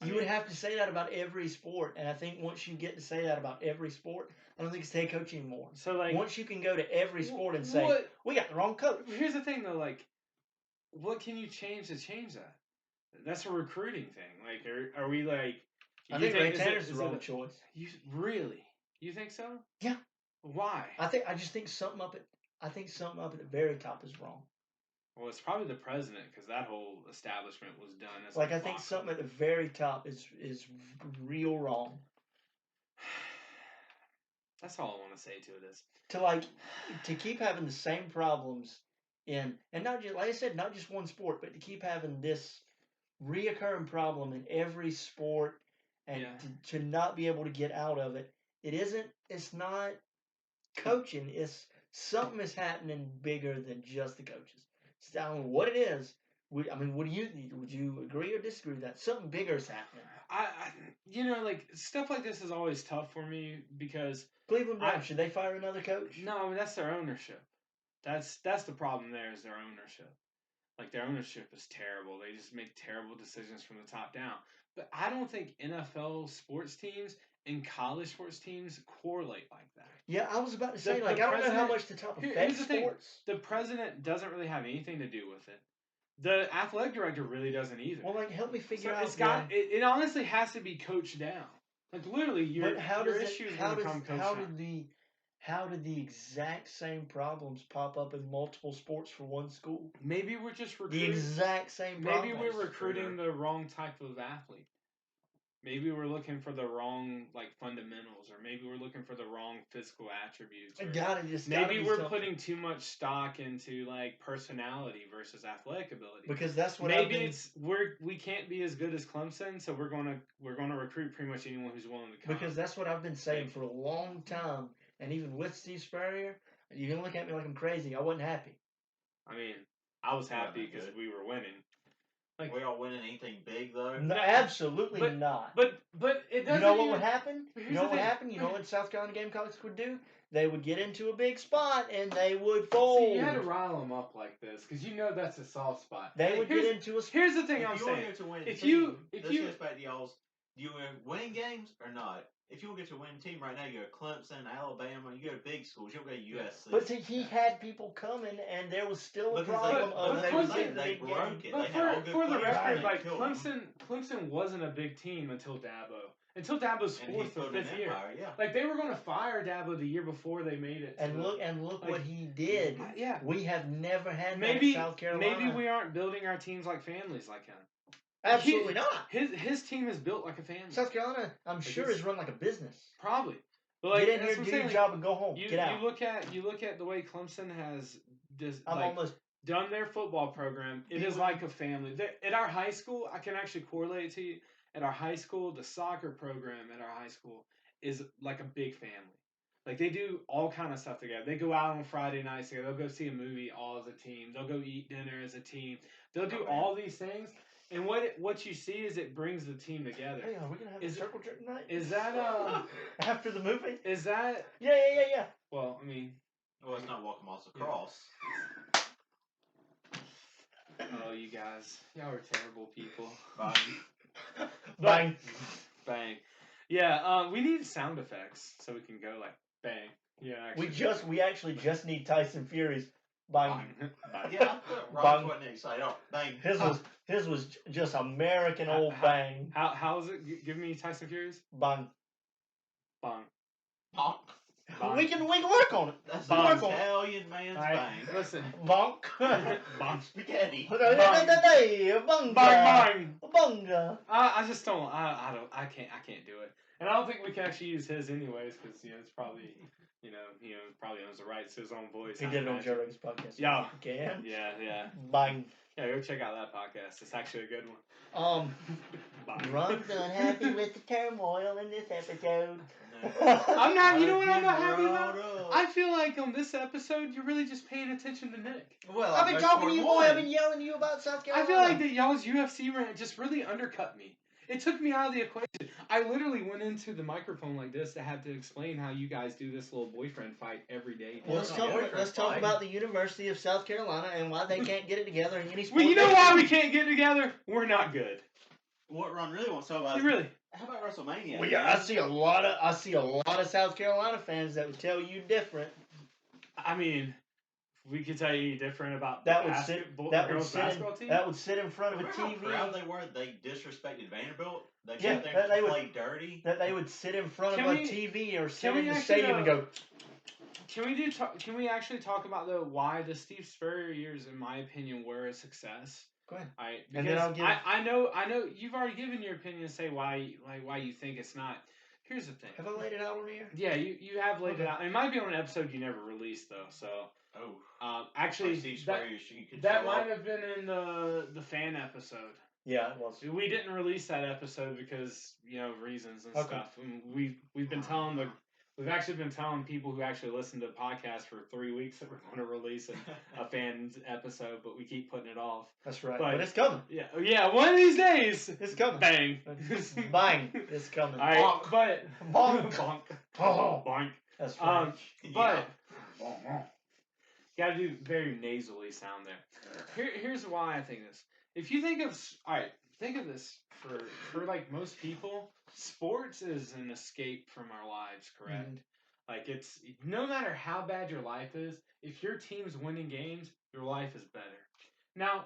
You would have to say that about every sport, and I think once you get to say that about every sport, I don't think it's head coach anymore. So once you can go to every sport and say, we got the wrong coach. Here's the thing though, what can you change to change that? That's a recruiting thing. Are we like? I think Ray Tanner's the wrong choice. You think so? Yeah. Why? I just think something up at the very top is wrong. Well, it's probably the president because that whole establishment was done. I think something at the very top is real wrong. That's all I want to say to it is to keep having the same problems and not just, like I said, not just one sport, but to keep having this reoccurring problem in every sport and to not be able to get out of it. It's not coaching. It's something is happening bigger than just the coaches. I don't know what it is. Would you agree or disagree with that? Something bigger is happening. Stuff like this is always tough for me because Cleveland Browns, should they fire another coach? No, that's their ownership. That's the problem there is their ownership. Their ownership is terrible. They just make terrible decisions from the top down. But I don't think NFL sports teams and college sports teams correlate like that. Yeah, I was about to say, I don't know how much the top affects sports. The president doesn't really have anything to do with it. The athletic director really doesn't either. Well, help me figure out. It honestly has to be coached down. Literally, your issues going to come coached down. How did the exact same problems pop up in multiple sports for one school? Maybe we're just recruiting the exact same problems. Maybe we're recruiting the wrong type of athlete. Maybe we're looking for the wrong fundamentals, or maybe we're looking for the wrong physical attributes. Maybe we're putting too much stock into personality versus athletic ability. Because that's what we can't be as good as Clemson, so we're gonna recruit pretty much anyone who's willing to come. Because that's what I've been saying for a long time, and even with Steve Spurrier, you can look at me like I'm crazy. I wasn't happy. I was happy because we were winning. We all winning anything big though? No, absolutely not. But it doesn't. You know what would happen? You know what happened? You know what South Carolina Gamecocks would do? They would get into a big spot and they would fold. See, you had to rile them up like this because you know that's a soft spot. They would get into a spot. Here's the thing I'm saying. If you goes back to y'all's, do you winning games or not? If you will get to win team right now, you go to Clemson, Alabama, you go to big schools, you'll go to USC. But see, he had people coming, and there was still a problem of they broke it. But for the record, Clemson wasn't a big team until Dabo. Until Dabo's fourth or fifth year. They were going to fire Dabo the year before they made it. And look what he did. Yeah. We have never had that in South Carolina. Maybe we aren't building our teams like families like him. Absolutely not. His team is built like a family. South Carolina, I'm sure, is run like a business. Probably. But get in here, do your job, and go home. Get out. You look at the way Clemson has done their football program, it is like a family. At our high school, I can actually correlate it to you. At our high school, the soccer program at our high school is like a big family. Like they do all kind of stuff together. They go out on Friday nights together. They'll go see a movie all as a team. They'll go eat dinner as a team. They'll do all these things. And what you see is it brings the team together. Hey, are we gonna have a circle jerk tonight? Is that after the movie? Is that? Yeah. Well, I mean. Well, it's not walking miles across. Oh, you guys, y'all are terrible people. Bang. Bang. Bang. Yeah, we need sound effects so we can go like bang. Yeah, actually. We actually just need Tyson Fury's bang. Bang. Yeah, Ron wasn't excited. Oh, bang. His was just American old bang. How is it? Give me Tyson Fury's bang. Bang. Bonk. Bonk. We can work on it. That's an Italian man's bang. Listen. Bonk. Bonk spaghetti. Bang. Bang. Bang. I just don't. I can't do it. And I don't think we can actually use his anyways because it's probably probably owns the rights to his own voice. He did it on Joe Rogan's podcast. Yeah. Again. Yeah. Bang. Yeah, go check out that podcast. It's actually a good one. Ron's unhappy with the turmoil in this episode. I'm not. You know what I'm not happy about? I feel like on this episode you're really just paying attention to Nick. Well, I've been talking to you, boy. I've been yelling to you about South Carolina. I feel like that y'all's UFC rant just really undercut me. It took me out of the equation. I literally went into the microphone like this to have to explain how you guys do this little boyfriend fight every day. Well, let's talk about the University of South Carolina and why they can't get it together in any sport. Well, you know why we can't get it together? We're not good. What Ron really wants to talk about? Really? How about WrestleMania? Well, yeah, I see a lot of South Carolina fans that would tell you different. I mean, we could tell you different about that basketball team. That would sit in front of a Remember TV. How proud they were they disrespected Vanderbilt. They played dirty. That they would sit in front of a TV or sit in the actually, stadium and go. Can we actually talk about why the Steve Spurrier years, in my opinion, were a success? Go ahead. And then I'll give. I know. You've already given your opinion. Say why you think it's not. Here's the thing. Have I laid it out on here? Yeah, you have laid it out. It might be on an episode you never released though. So. Actually, that might have been in the fan episode. Yeah, it was. We didn't release that episode because reasons and stuff. And we've actually been telling people who actually listen to the podcast for 3 weeks that we're going to release a fan episode, but we keep putting it off. That's right. But it's coming. Yeah. One of these days, it's coming. Bang. Bang. It's coming. All right, but bonk. Bonk. Oh, bonk. That's right. But. Gotta do very nasally sound there. Here's why I think this. If you think of this for like most people, sports is an escape from our lives, correct? Mm-hmm. Like it's no matter how bad your life is, if your team's winning games, your life is better. Now,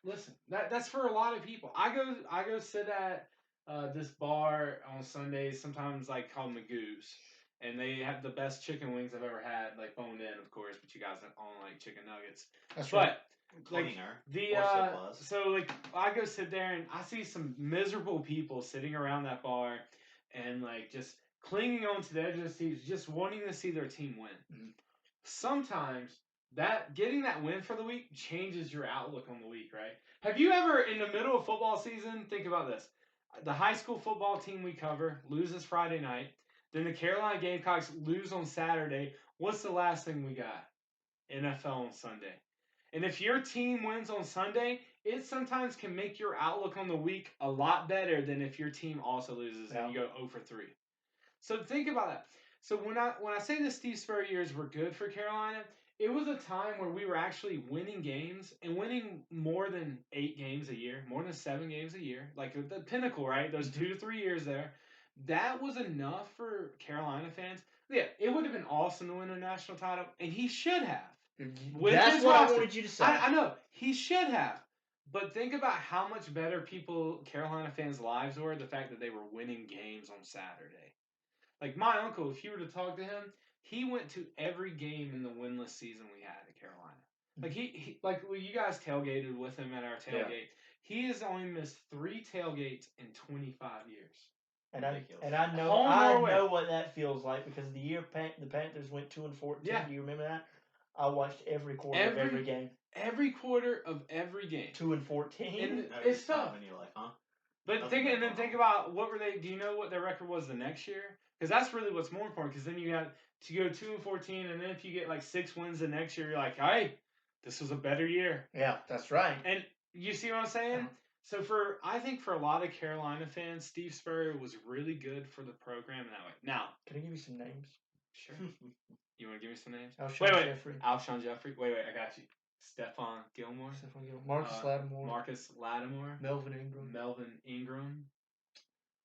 listen, that's for a lot of people. I go sit at this bar on Sundays, sometimes like called Magoo's. And they have the best chicken wings I've ever had, like boned in, of course. But you guys don't like chicken nuggets. That's right. But so like I go sit there and I see some miserable people sitting around that bar, and like just clinging on to the edge of the seats, just wanting to see their team win. Mm-hmm. Sometimes getting that win for the week changes your outlook on the week, right? Have you ever, in the middle of football season, think about this: the high school football team we cover loses Friday night. Then the Carolina Gamecocks lose on Saturday. What's the last thing we got? NFL on Sunday. And if your team wins on Sunday, it sometimes can make your outlook on the week a lot better than if your team also loses and you go 0 for 3. So think about that. So when I say the Steve Spurrier years were good for Carolina, it was a time where we were actually winning games and winning more than 8 games a year, more than 7 games a year. Like the pinnacle, right? Those 2 to 3 years there. That was enough for Carolina fans. Yeah, it would have been awesome to win a national title, and he should have. That's what I wanted you to say. I know. He should have. But think about how much better Carolina fans' lives were, the fact that they were winning games on Saturday. Like my uncle, if you were to talk to him, he went to every game in the winless season we had at Carolina. Like he you guys tailgated with him at our tailgate. Yeah. He has only missed 3 tailgates in 25 years. And I know what that feels like because the year the Panthers went 2-14. Yeah. Do you remember that? I watched every quarter of every game. every quarter of every game. 2-14. And it's tough. And you're like, huh? But think about what were they? Do you know what their record was the next year? Because that's really what's more important. Because then you got to go 2-14, and then if you get like 6 wins the next year, you're like, hey, this was a better year. Yeah, that's right. And you see what I'm saying? Yeah. So I think for a lot of Carolina fans, Steve Spurrier was really good for the program in that way. Now, can I give you some names? Sure. You want to give me some names? Alshon Jeffrey. Alshon Jeffrey. Wait, I got you. Stephon Gilmore. Marcus Lattimore. Melvin Ingram.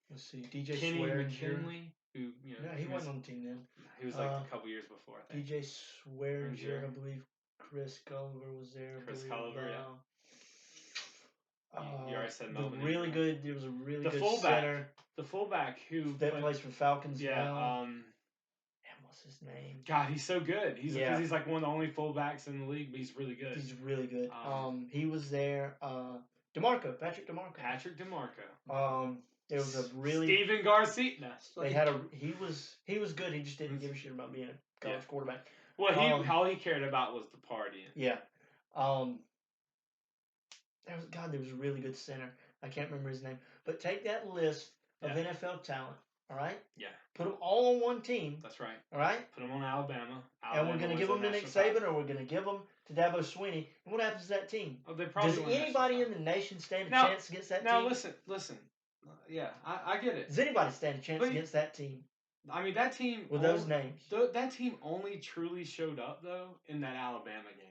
Let's see. DJ Kenny Swearinger. McKinley, who he wasn't on the team then. He was like a couple years before, I think. DJ Swearinger, I believe. Chris Culliver was there. Chris Culliver, yeah. You already said Melvin. There was a really good center. The fullback who plays for Falcons now. And what's his name? God, he's so good. He's like one of the only fullbacks in the league, but he's really good. He's really good. He was there. Patrick DeMarco. There was a really Steven Garcia. They had he was good. He just didn't give a shit about being a college quarterback. Well, all he cared about was the partying. Yeah. There was a really good center. I can't remember his name. But take that list of NFL talent, all right? Yeah. Put them all on one team. That's right. All right? Put them on Alabama. And we're going to give them to Nick Saban, or we're going to give them to Dabo Swinney. And what happens to that team? Oh, does anybody in the nation stand a chance against that team? Now, listen. Yeah, I get it. Does anybody stand a chance against that team? I mean, that team... With those names. That team only truly showed up, though, in that Alabama game.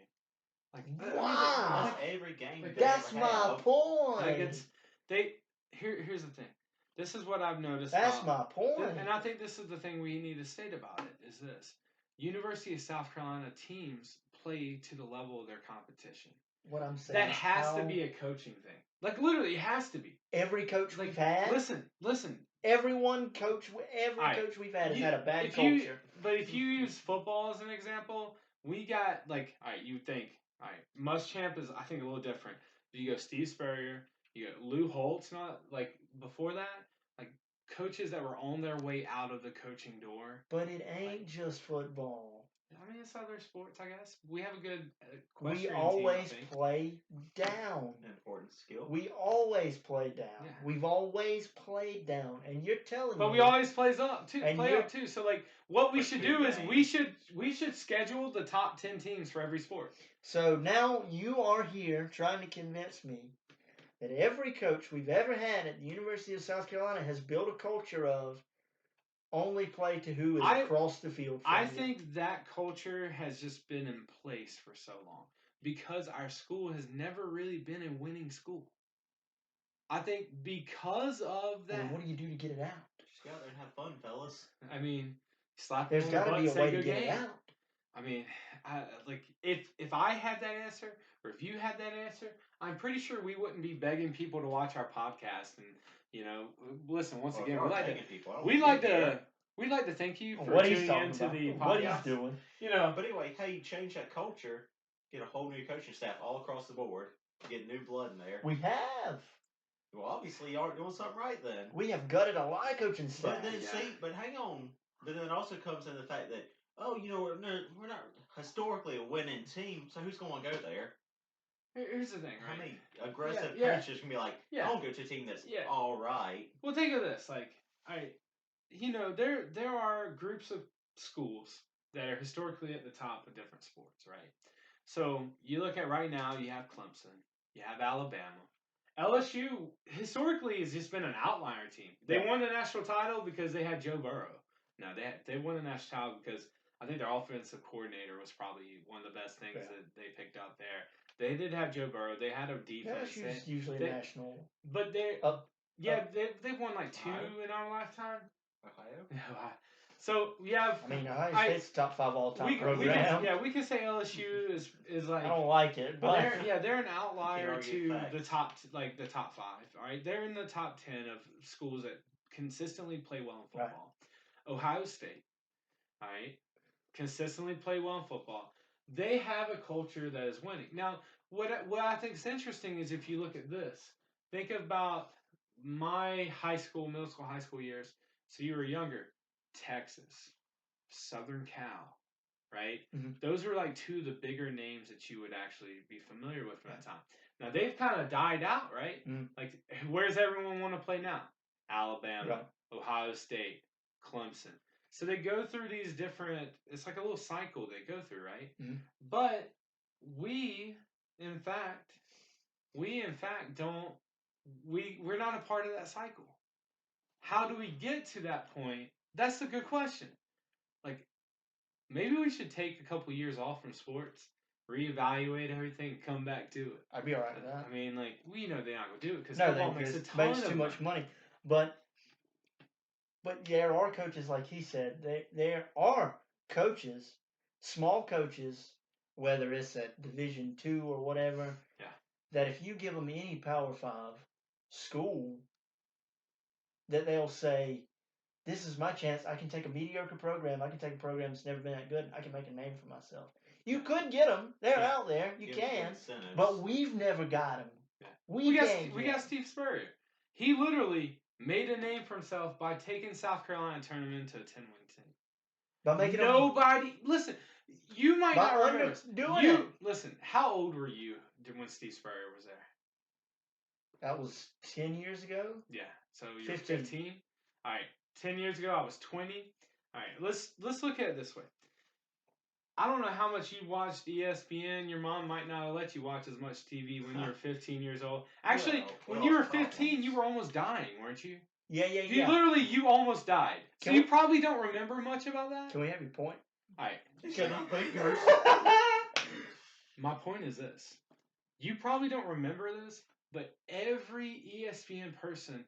Wow! Every game. That's my point. Here's the thing. This is what I've noticed. That's my point. And I think this is the thing we need to state about it, is this. University of South Carolina teams play to the level of their competition. What I'm saying that has to be a coaching thing. Like, literally, it has to be. Every coach we've had. Listen. Every coach we've had has had a bad culture. But if you use football as an example, we got, you think, Muschamp is, I think, a little different. You go Steve Spurrier, you go Lou Holtz, before that, coaches that were on their way out of the coaching door. But it ain't just football. I mean, it's other sports, I guess. We have a good we always play down. Important skill. We always play down. Yeah. We've always played down, and you're telling me. But we always play up too. So what we should do is we should schedule the top 10 teams for every sport. So now you are here trying to convince me that every coach we've ever had at the University of South Carolina has built a culture of only play to who is across the field. I think that culture has just been in place for so long because our school has never really been a winning school. I think because of that. Well, what do you do to get it out? Just go out there and have fun, fellas. I mean, slap. There's got to be a way to get it out. I mean, if I had that answer, or if you had that answer, I'm pretty sure we wouldn't be begging people to watch our podcast and. Listen, once again, we'd like to thank you for tuning into the podcast. What he's doing. But anyway, hey, change that culture, get a whole new coaching staff all across the board, get new blood in there. We have. Well, obviously, you aren't doing something right then. We have gutted a lot of coaching staff. But hang on. But then it also comes in the fact that, we're not historically a winning team, so who's going to go there? Here's the thing, right? How many aggressive coaches can be like, I don't go to a team that's all right. Well, think of this. There are groups of schools that are historically at the top of different sports, right? So you look at right now, you have Clemson, you have Alabama. LSU historically has just been an outlier team. They won the national title because they had Joe Burrow. No, they won the national title because I think their offensive coordinator was probably one of the best things that they picked out there. They did have Joe Burrow. They had a defense. LSU's usually national. But they've won 2 in our lifetime. Ohio? So we have. I mean, Ohio State's top 5 all-time program. We can say LSU is like. I don't like it, but they're an outlier to the top 5. All right, they're in the top 10 of schools that consistently play well in football. Right. Ohio State, all right, consistently play well in football. They have a culture that is winning. Now, what I think is interesting is if you look at this, think about my middle school, high school years. So you were younger. Texas, Southern Cal, right? Mm-hmm. Those were like two of the bigger names that you would actually be familiar with from that time. Now they've kind of died out, right? Mm-hmm. Like, where's everyone want to play now? Alabama, right. Ohio State, Clemson. So they go through these different. It's like a little cycle they go through, right? Mm-hmm. But we, in fact, don't. We're not a part of that cycle. How do we get to that point? That's a good question. Like, maybe we should take a couple years off from sports, reevaluate everything, and come back to it. I'd be all right with that. I mean, like, we know they're not going to do it because No, football makes a ton makes of too much money. But there are coaches, like he said, there are coaches, small coaches, whether it's at Division II or whatever, Yeah. that if you give them any Power 5 school, that they'll say, this is my chance. I can take a mediocre program. I can take a program that's never been that good. I can make a name for myself. You could get them. They're out there. You can. But we've never got them. Yeah. We got Steve Spurrier. He literally made a name for himself by taking South Carolina and turning them into a 10-win team. By making nobody listen. You might not remember. Listen. How old were you when Steve Spurrier was there? That was 10 years ago. Yeah. So you're 15. All right. 10 years ago, I was 20. All right. Let's look at it this way. I don't know how much you watched ESPN. Your mom might not have let you watch as much TV when you were 15 years old. Actually, when you were 15, you were almost dying, weren't you? Yeah. You almost died. So you probably don't remember much about that. Can we have your point? All right. Can I put yours? My point is this. You probably don't remember this, but every ESPN person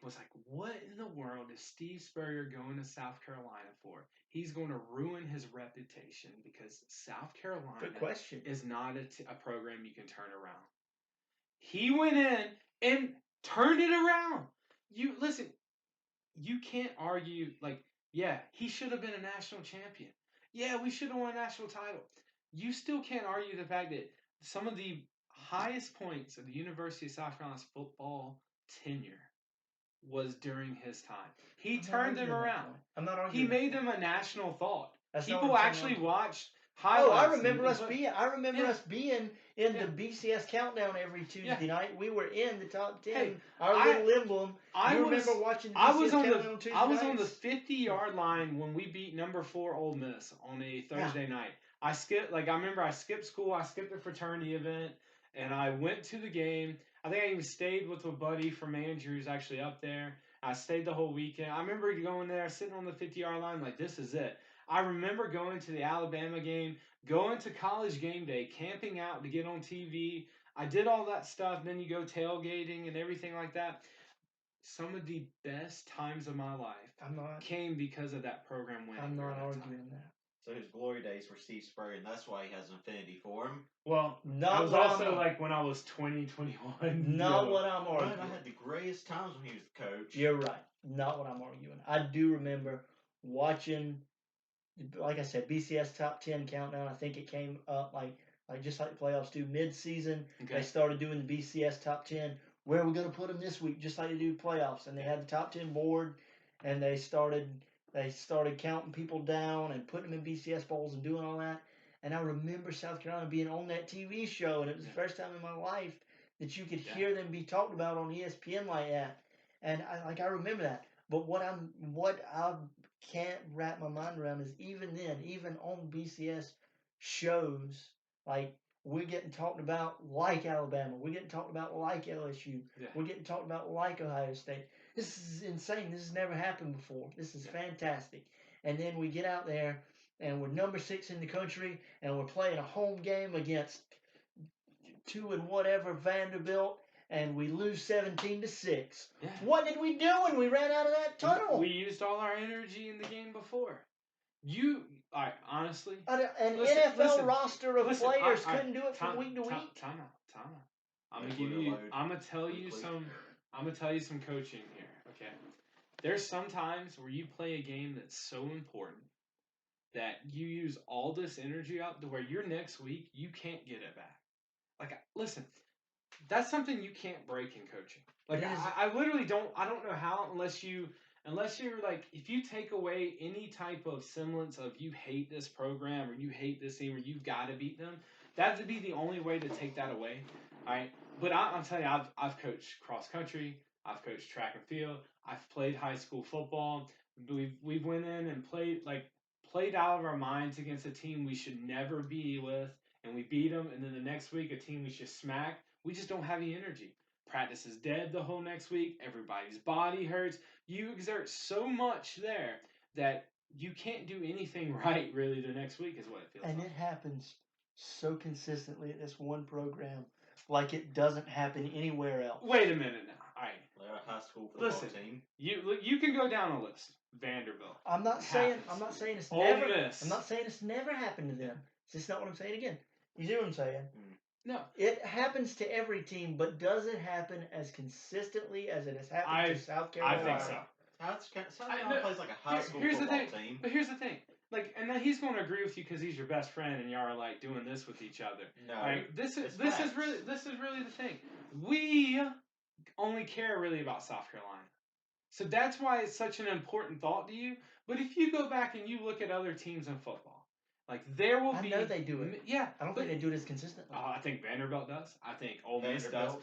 was like, what in the world is Steve Spurrier going to South Carolina for? He's going to ruin his reputation because South Carolina is not a program you can turn around. He went in and turned it around. You can't argue, yeah, he should have been a national champion. Yeah, we should have won a national title. You still can't argue the fact that some of the highest points of the University of South Carolina's football tenure was during his time. He turned them around. I'm not arguing. He made them a national thought. That's People actually watched highlights. I remember us being in the BCS countdown every Tuesday night. We were in the top 10. Hey, our little emblem. I remember watching the BCS countdown on Tuesday I was on the 50-yard line when we beat number 4 Ole Miss on a Thursday night. I remember I skipped school. I skipped the fraternity event, and I went to the game. I think I even stayed with a buddy from Andrew who's actually up there. I stayed the whole weekend. I remember going there, sitting on the 50-yard line, like, this is it. I remember going to the Alabama game, going to College Game Day, camping out to get on TV. I did all that stuff. Then you go tailgating and everything like that. Some of the best times of my life came because of that program winning. I'm not arguing that. So his glory days were Steve Spurrier, and that's why he has infinity for him. Well, that was also when I was 20, 21. Not what I'm arguing. I had the greatest times when he was the coach. You're right. Not what I'm arguing. I do remember watching, like I said, BCS Top 10 countdown. I think it came up like just like the playoffs do mid-season. Okay. They started doing the BCS Top 10. Where are we going to put them this week? Just like they do playoffs. And they had the top 10 board, and they started counting people down and putting them in BCS bowls and doing all that. And I remember South Carolina being on that TV show, and it was the first time in my life that you could hear them be talked about on ESPN like that. And I remember that. But what I can't wrap my mind around is even then, even on BCS shows, like, we're getting talked about like Alabama. We're getting talked about like LSU. Yeah. We're getting talked about like Ohio State. This is insane. This has never happened before. This is fantastic. And then we get out there, and we're number 6 in the country, and we're playing a home game against 2 and whatever Vanderbilt, and we lose 17-6. Yeah. What did we do when we ran out of that tunnel? We used all our energy in the game before. All right, honestly. An NFL roster of players couldn't do it from week to week. Time out. I'm gonna tell you some coaching here. Okay. There's some times where you play a game that's so important that you use all this energy up to where your next week you can't get it back. Like, listen, that's something you can't break in coaching. Like, I literally don't. I don't know how unless you unless you're like, if you take away any type of semblance of you hate this program or you hate this team or you've got to beat them, that would be the only way to take that away. All right. But I'm telling you, I've coached cross country, I've coached track and field, I've played high school football. We've went in and played out of our minds against a team we should never be with, and we beat them. And then the next week, a team we should smack. We just don't have any energy. Practice is dead the whole next week. Everybody's body hurts. You exert so much there that you can't do anything right really the next week is what it feels and like. it happens so consistently at this one program, like it doesn't happen anywhere else. Wait a minute now. All right. They're a high school football team. You can go down a list. Vanderbilt. I'm not saying it's Ole never. Miss. I'm not saying it's never happened to them. It's just not what I'm saying again. You see what I'm saying? No. It happens to every team, but does it happen as consistently as it has happened to South Carolina? I think so. South Carolina plays like a high school football team. But here's the thing. Like, and then he's going to agree with you because he's your best friend, and y'all are like doing this with each other. No, right? This is really the thing. We only care really about South Carolina, so that's why it's such an important thought to you. But if you go back and you look at other teams in football, like there will be. I know they do it. Yeah, I don't think they do it as consistently. I think Vanderbilt does. I think Ole Miss does. Vanderbilt.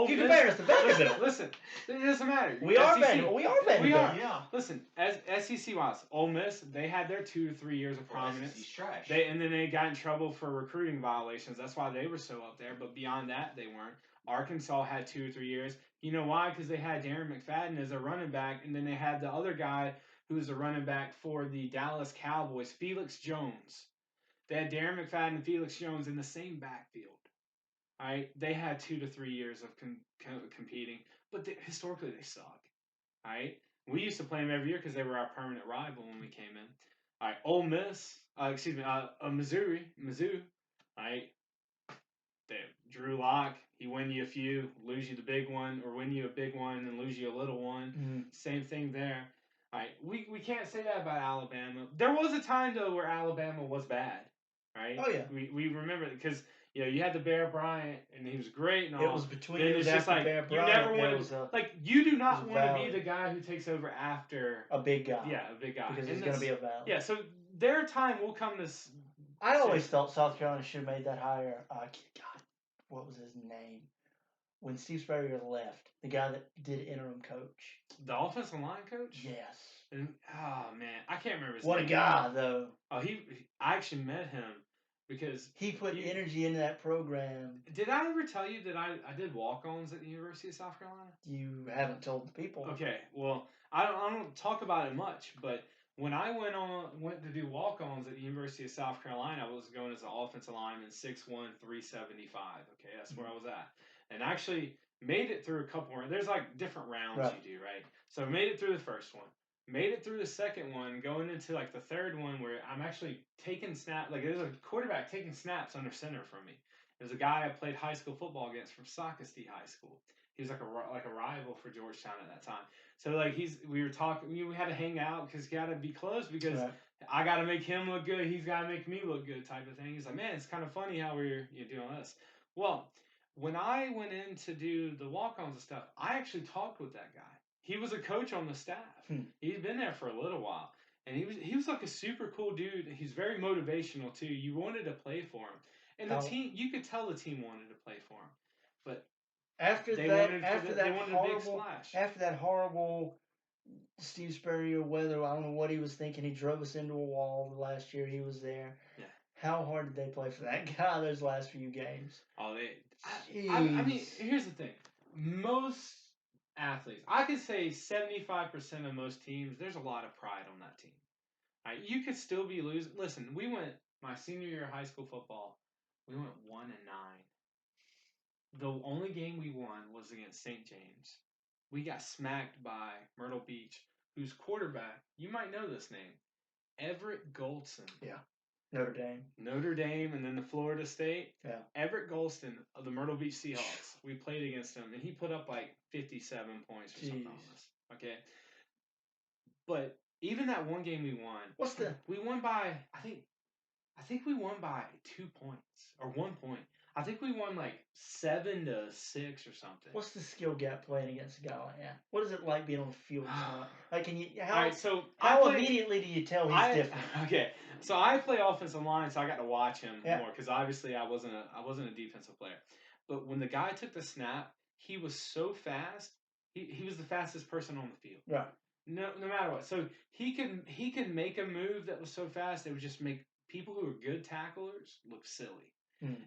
You compare us to Vanderbilt. Listen, it doesn't matter. We are Vanderbilt. We are Vanderbilt. We are. Yeah. Listen, as SEC wise, Ole Miss, they had their 2 to 3 years of prominence. SEC's trash. And then they got in trouble for recruiting violations. That's why they were so up there. But beyond that, they weren't. Arkansas had 2 or 3 years. You know why? Because they had Darren McFadden as a running back, and then they had the other guy who was a running back for the Dallas Cowboys, Felix Jones. They had Darren McFadden and Felix Jones in the same backfield. All right, they had 2 to 3 years of competing, but historically they suck. All right, we used to play them every year because they were our permanent rival when we came in. All right, Ole Miss, Mizzou. All right, Drew Lock, he win you a few, lose you the big one, or win you a big one and lose you a little one. Mm-hmm. Same thing there. All right, we can't say that about Alabama. There was a time though where Alabama was bad. Right? Oh yeah. We remember it because you had the Bear Bryant and he was great and all. It was between years after like, Bear Bryant. You never wanted, you do not want to be the guy who takes over after a big guy. Yeah, a big guy. Because it's going to be a valley. Yeah, so their time will come this. I always thought South Carolina should have made that hire. God, what was his name? When Steve Spurrier left, the guy that did interim coach. The offensive line coach? Yes. And, oh man, I can't remember his name. What a guy though. Oh, I actually met him. Because he put energy into that program. Did I ever tell you that I did walk-ons at the University of South Carolina? You haven't told the people. Okay, well, I don't talk about it much, but when I went to do walk-ons at the University of South Carolina, I was going as an offensive lineman, 6'1", 375. Okay, that's where I was at, and actually made it through a couple more. There's like different rounds you do, right? So I made it through the first one. Made it through the second one, going into like the third one where I'm actually taking snaps. Like there's a quarterback taking snaps under center from me. There's a guy I played high school football against from Socastee High School. He was like a rival for Georgetown at that time. So like we were talking. We had to hang out because got to be close because I got to make him look good. He's got to make me look good, type of thing. He's like, man, it's kind of funny how we're doing this. Well, when I went in to do the walk-ons and stuff, I actually talked with that guy. He was a coach on the staff. He's been there for a little while, and he was like a super cool dude. He's very motivational too. You wanted to play for him, and the team, you could tell the team wanted to play for him. But after that horrible Steve Spurrier weather, I don't know what he was thinking. He drove us into a wall the last year he was there. Yeah. How hard did they play for that guy those last few games? Oh, I mean, here's the thing. Most athletes, I could say 75% of most teams, there's a lot of pride on that team. Right? You could still be losing. Listen, we went, my senior year of high school football, we went 1-9. The only game we won was against St. James. We got smacked by Myrtle Beach, whose quarterback, you might know this name, Everett Goldson. Yeah. Notre Dame, and then the Florida State. Yeah. Everett Golston of the Myrtle Beach Seahawks. We played against him, and he put up like 57 points or something on us. Okay. But even that one game we won. We won by I think we won by 2 points or 1 point. I think we won like 7-6 or something. What's the skill gap playing against a guy like that? What is it like being on the field? Like, can you how? All right, so how immediately do you tell he's different? Okay, so I play offensive line, so I got to watch him more because obviously I wasn't a defensive player. But when the guy took the snap, he was so fast. He was the fastest person on the field. Right. No matter what. So he could make a move that was so fast it would just make people who are good tacklers look silly.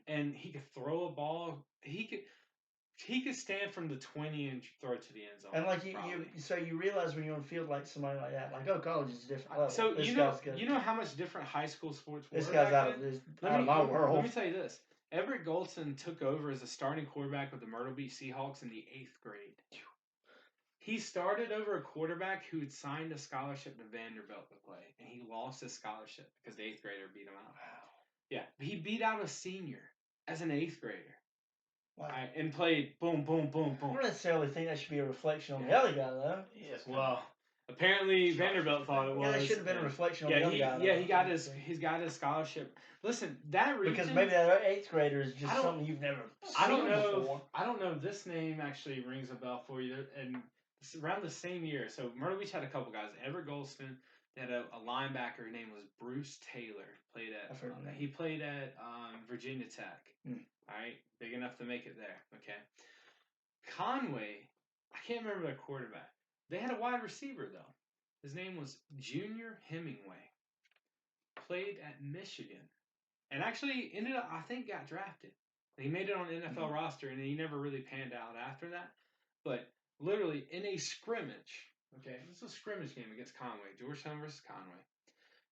And he could throw a ball. He could stand from the 20 and throw it to the end zone. And like you realize when you're on the field like somebody like that, like, oh, college is a different level. So you know how much different high school sports were. This guy's out of my world. Let me tell you this. Everett Goldson took over as a starting quarterback with the Myrtle Beach Seahawks in the 8th grade. He started over a quarterback who had signed a scholarship to Vanderbilt to play, and he lost his scholarship because the 8th grader beat him out. Wow. Yeah, he beat out a senior as an 8th grader. Wow. Right, and played boom, boom, boom, boom. I don't necessarily think that should be a reflection on the other guy, though. Yes. Well, apparently Vanderbilt thought it was. Yeah, that should have been a reflection on the other guy. Yeah, he's got his scholarship. Listen, that region, because maybe that 8th grader is just something you've never seen before. I don't know if this name actually rings a bell for you. And it's around the same year. So Myrtle Beach had a couple guys. Everett Golston. They had a linebacker. His name was Bruce Taylor. He played at Virginia Tech. All right, big enough to make it there. Okay. Conway, I can't remember their quarterback. They had a wide receiver though. His name was Junior Hemingway. Played at Michigan, and actually ended up, I think, got drafted. He made it on the NFL roster, and he never really panned out after that. But literally in a scrimmage, okay, this is a scrimmage game against Conway, Georgetown versus Conway.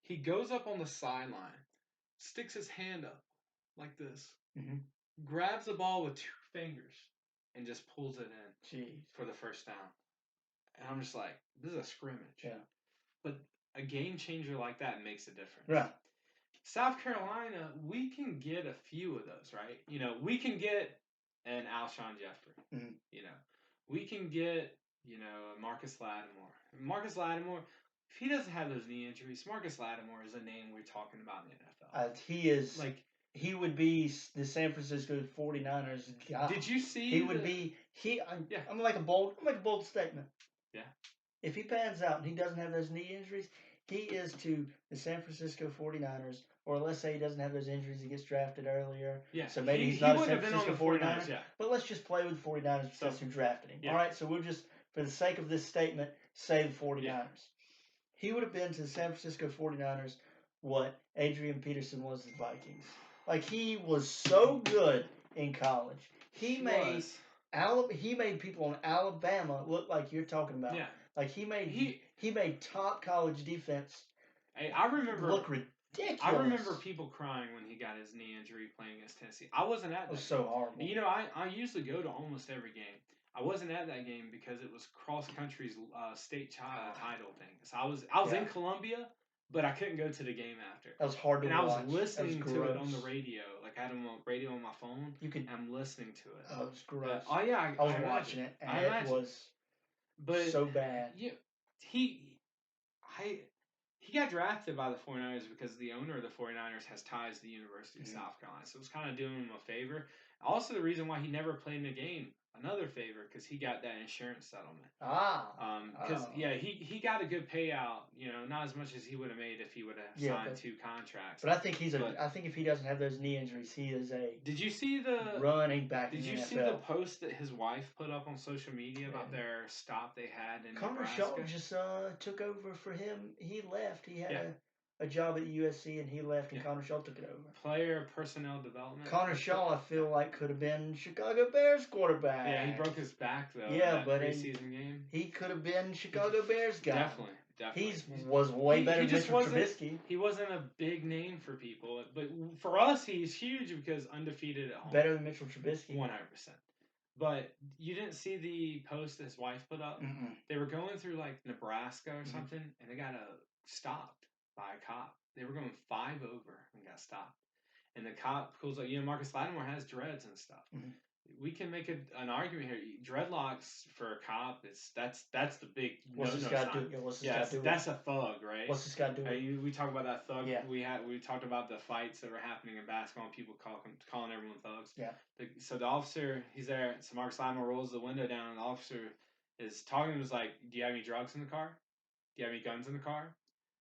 He goes up on the sideline, sticks his hand up like this, grabs the ball with 2 fingers, and just pulls it in for the first down. And I'm just like, this is a scrimmage. Yeah. But a game changer like that makes a difference. Right. South Carolina, we can get a few of those, right? You know, we can get an Alshon Jeffrey. You know, we can get, Marcus Lattimore. Marcus Lattimore, if he doesn't have those knee injuries, Marcus Lattimore is a name we're talking about in the NFL. He is like. He would be the San Francisco 49ers guy. Did you see? He would be. I'm like a bold statement. Yeah. If he pans out and he doesn't have those knee injuries, he is to the San Francisco 49ers, or let's say he doesn't have those injuries, he gets drafted earlier. Yeah. So maybe he's not a San Francisco 49ers. Yeah. But let's just play with the 49ers because that's who drafted him. Yeah. All right. So we'll just, for the sake of this statement, say the 49ers. Yeah. He would have been to the San Francisco 49ers what Adrian Peterson was to the Vikings. Like, he was so good in college. He made people in Alabama look like you're talking about. Yeah. Like, he made top college defense. Hey, I remember look ridiculous. I remember people crying when he got his knee injury playing against Tennessee. I wasn't at that. It was so horrible. You know, I usually go to almost every game. I wasn't at that game because it was cross country's state title thing. So I was in Columbia. But I couldn't go to the game after. That was hard to watch. And I was listening to it on the radio. Like, I had a radio on my phone. I'm listening to it. Oh, it was gross. I was watching it, and it was so bad. Yeah, he got drafted by the 49ers because the owner of the 49ers has ties to the University of South Carolina. So it was kind of doing him a favor. Also, the reason why he never played in a game, another favor, because he got that insurance settlement. He got a good payout. Not as much as he would have made if he would have signed 2 contracts. But I think I think if he doesn't have those knee injuries, he is a. Did you see the running back? Did you see the post that his wife put up on social media about their stop they had in Connor Nebraska? Shaw just took over for him. He left. He had a job at USC, and he left, and Connor Shaw took it over. Player personnel development. Connor Shaw, I feel like, could have been Chicago Bears quarterback. Yeah, he broke his back though. Yeah, but preseason game, he could have been Chicago Bears guy. Definitely. He was way better than Mitchell Trubisky. He wasn't a big name for people, but for us, he's huge because undefeated at home. Better than Mitchell Trubisky. 100%. But you didn't see the post that his wife put up? Mm-mm. They were going through like Nebraska or something, and they got stopped by a cop. They were going 5 over and got stopped. And the cop pulls up, Marcus Lattimore has dreads and stuff. Mm-hmm. we can make an argument here. Dreadlocks for a cop that's the big What's this guy do? Yeah, what's this guy do? That's a thug, right? What's this guy doing? We talk about that thug. Yeah. We talked about the fights that were happening in basketball and people calling everyone thugs. Yeah. So the officer, he's there. So Marcus Lattimore rolls the window down, and the officer is talking to him. Was like, "Do you have any drugs in the car? Do you have any guns in the car?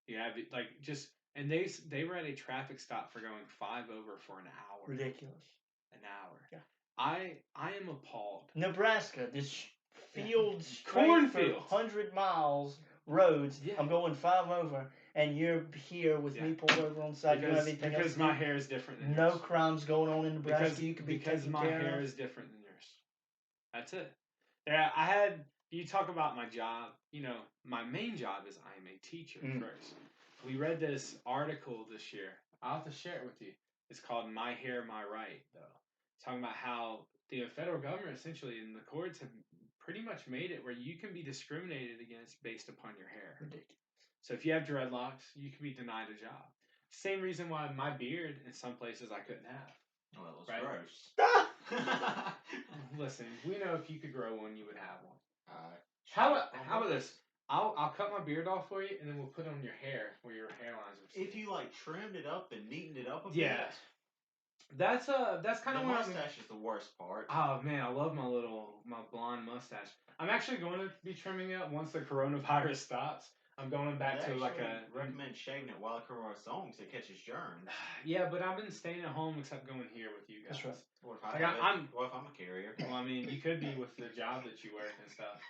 Do you have just?" And they were at a traffic stop for going 5 over for an hour. Ridiculous. An hour. Yeah. I am appalled. Nebraska, this fields, cornfield, 100 miles roads. Yeah. I'm going 5 over, and you're here with me pulled over on the side. Because my hair is different than yours. No crimes going on in Nebraska. You could be because my hair is different than yours. That's it. Yeah, you talk about my job. My main job is I'm a teacher first. We read this article this year. I'll have to share it with you. It's called My Hair, My Right, though. It's talking about how the federal government, essentially, and the courts have pretty much made it where you can be discriminated against based upon your hair. Ridiculous. So if you have dreadlocks, you can be denied a job. Same reason why my beard, in some places, I couldn't have. Well, it was right? gross. Listen, we know if you could grow one, you would have one. How about this? I'll cut my beard off for you, and then we'll put it on your hair where your hairlines are. If you trimmed it up and neatened it up a bit. Yeah. That's kind of the mustache is the worst part. Oh man, I love my blonde mustache. I'm actually going to be trimming it once the coronavirus stops. I'm going back to recommend shaving it while the coronavirus on because it catches germs. Yeah, but I've been staying at home except going here with you guys. That's right. What if I'm a carrier? Well, I mean, you could be with the job that you work and stuff.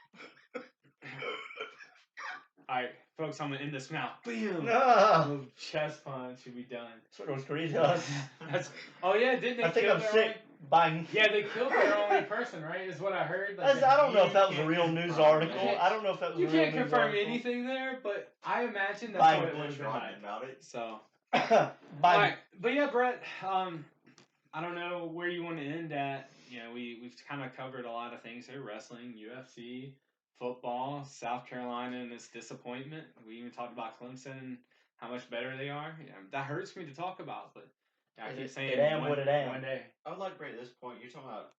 All right, folks, I'm gonna end this now. Boom! No. Chest punch should be done. That's what North Korea does. Didn't they? I think I'm sick. Bang. Yeah, they killed their only person, right? Is what I heard. I don't know if that was a real news article. I don't know if that was. You a real can't news confirm article. anything there, but I imagine that's what it would have been like. About it. So. Bang. Right. But yeah, Brett. I don't know where you want to end at. We've kind of covered a lot of things here: wrestling, UFC. Football, South Carolina, and its disappointment. We even talked about Clemson and how much better they are. Yeah, that hurts me to talk about, but I keep saying it am what it am. One day. I would like to bring at this point, you're talking about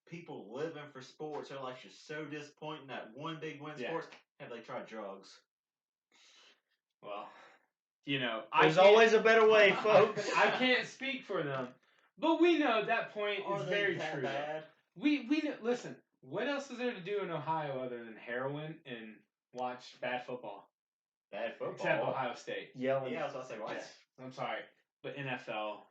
people living for sports. They're just so disappointed in that one big win sports. Have they tried drugs? Well, there's always a better way, folks. I can't speak for them, but we know that point is very true. Bad? We know, listen. What else is there to do in Ohio other than heroin and watch bad football? Bad football? Except Ohio State. Yelling. Yeah, I was about to say, what? Yeah. I'm sorry. But NFL,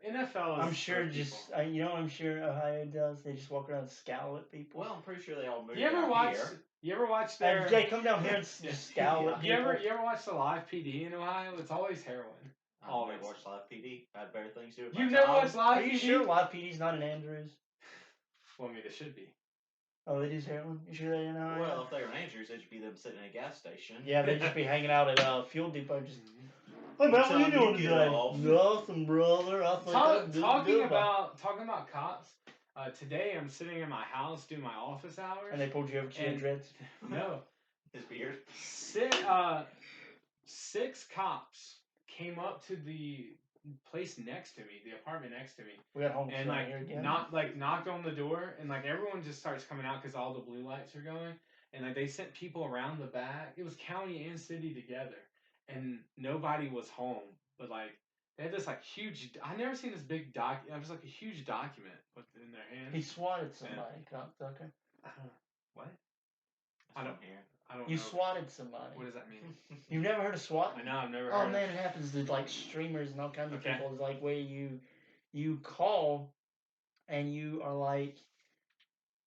NFL is... I'm sure I'm sure Ohio does. They just walk around and scowl at people. Well, I'm pretty sure they all move You ever watch their... They come down here and just scowl at people. You ever watch the live PD in Ohio? It's always heroin. I've never watched live PD. I had better things to do with You've never watched live PD? Are you sure live PD's not in Andrews? Well, I mean, it should be. Oh, they do heroin? You sure they in Ohio? Well, if they were in Andrews, it'd just be them sitting in a gas station. Yeah, they'd just be hanging out at Fuel Depot just... Hey, man, what are you doing today? Nothing, brother. Talking about cops, today I'm sitting in my house doing my office hours. And they pulled you over to your dreads? No. His beard? 6 cops came up to the place next to me, the apartment next to me. We got home and here again. knocked on the door, and everyone just starts coming out because all the blue lights are going, and they sent people around the back. It was county and city together, and nobody was home. But they had this huge. I never seen this big doc. It was a huge document put in their hand. He swatted somebody, cocksucker. What? I don't hear. I don't know. You swatted somebody. What does that mean? You've never heard of SWAT? I know, I've never heard. Oh man, it happens to streamers and all kinds of people. It's where you call and you are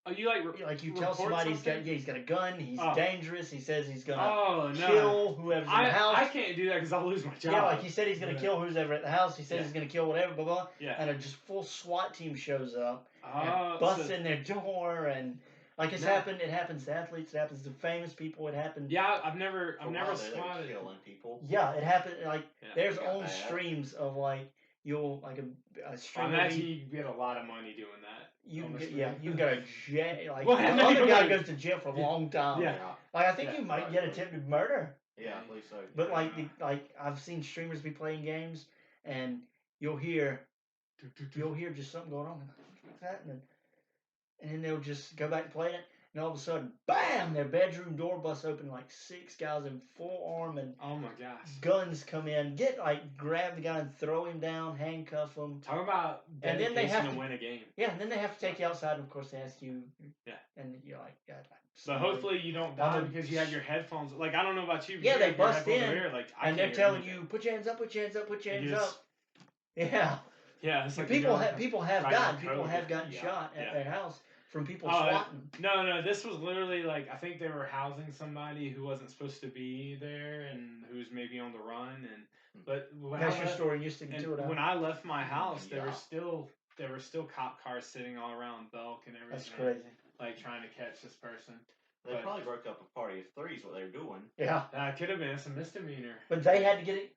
oh, you tell somebody he's got a gun, he's dangerous, he says he's gonna kill whoever's in the house. I can't do that because I'll lose my job. Yeah, he said he's gonna kill who's ever at the house. He says he's gonna kill whatever, blah blah. Yeah. And a just full SWAT team shows up and busts in their door and. Happened. It happens to athletes. It happens to famous people. It happened. Yeah, I've never spotted killing people. Yeah, it happened. There's own streams of you'll a stream. I imagine you get a lot of money doing that. You got a jail. The other guy goes to jail for a long time. Yeah. I think you might get attempted murder. Yeah, I believe so. But I've seen streamers be playing games, and you'll hear just something going on. happening? And then they'll just go back to playing it, and all of a sudden, bam! Their bedroom door busts open, like 6 guys in full arm and Oh my gosh. guns come in, grab the guy and throw him down, handcuff him. Talk about And dedication then they have to to win a game. Yeah, and then they have to take you outside, and of course they ask you. Yeah. And you're like, God, I'm But sorry. hopefully you don't die because you have your headphones. Like, I don't know about you. But Yeah, you they have your bust headphones in, over here, like, I and can't they're hear telling anything. you, put your hands up, put your hands up, put your hands You just- up. Yeah. Yeah, it's like People you're people have right died. on People code. have gotten Yeah. shot at Yeah. their house from people Oh, swatting. No, this was literally like I think they were housing somebody who wasn't supposed to be there and who's maybe on the run. But when That's I your left, story, and you're sticking and to it. when I left my house, Yeah. there were still cop cars sitting all around Belk and everything. That's crazy. Like trying to catch this person. They probably broke up a party of threes. What they were doing. Yeah. That could have been some misdemeanor. But they had to get it.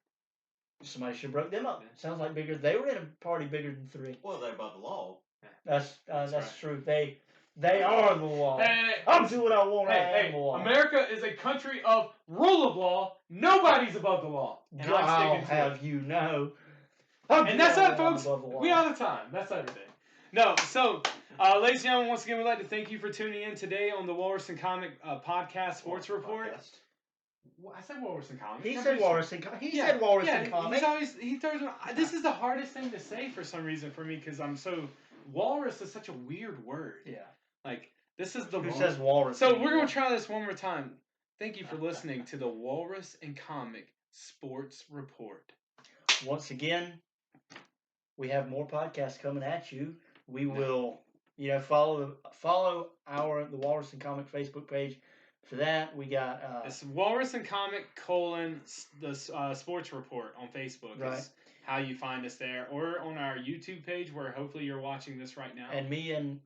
Somebody should have broke them up. Sounds like bigger. They were in a party bigger than 3. Well, they're above the law. That's right. true. They are the law. Hey, I'm doing what I want. I am the law. America is a country of rule of law. Nobody's above the law. And I'm I'll sticking to it. have you know. And that's that, I'm folks. above the law. We out of time. That's everything. No, so, ladies and gentlemen, once again, we'd like to thank you for tuning in today on the Walrus and Comic Podcast Sports Report. Podcast. Well, I said Walrus and Comic. He said Walrus and Comic. He said Walrus and Comic. He throws. This is the hardest thing to say for some reason for me because I'm so. Walrus is such a weird word. Yeah. Like, this is the. Who says Walrus? So we're going to try this one more time. Thank you for listening to the Walrus and Comic Sports Report. Once again, we have more podcasts coming at you. We will, follow the Walrus and Comic Facebook page. For that, we got it's Walrus and Comic : the Sports Report on Facebook. Right. Is how you find us there, or on our YouTube page, where hopefully you're watching this right now. And me and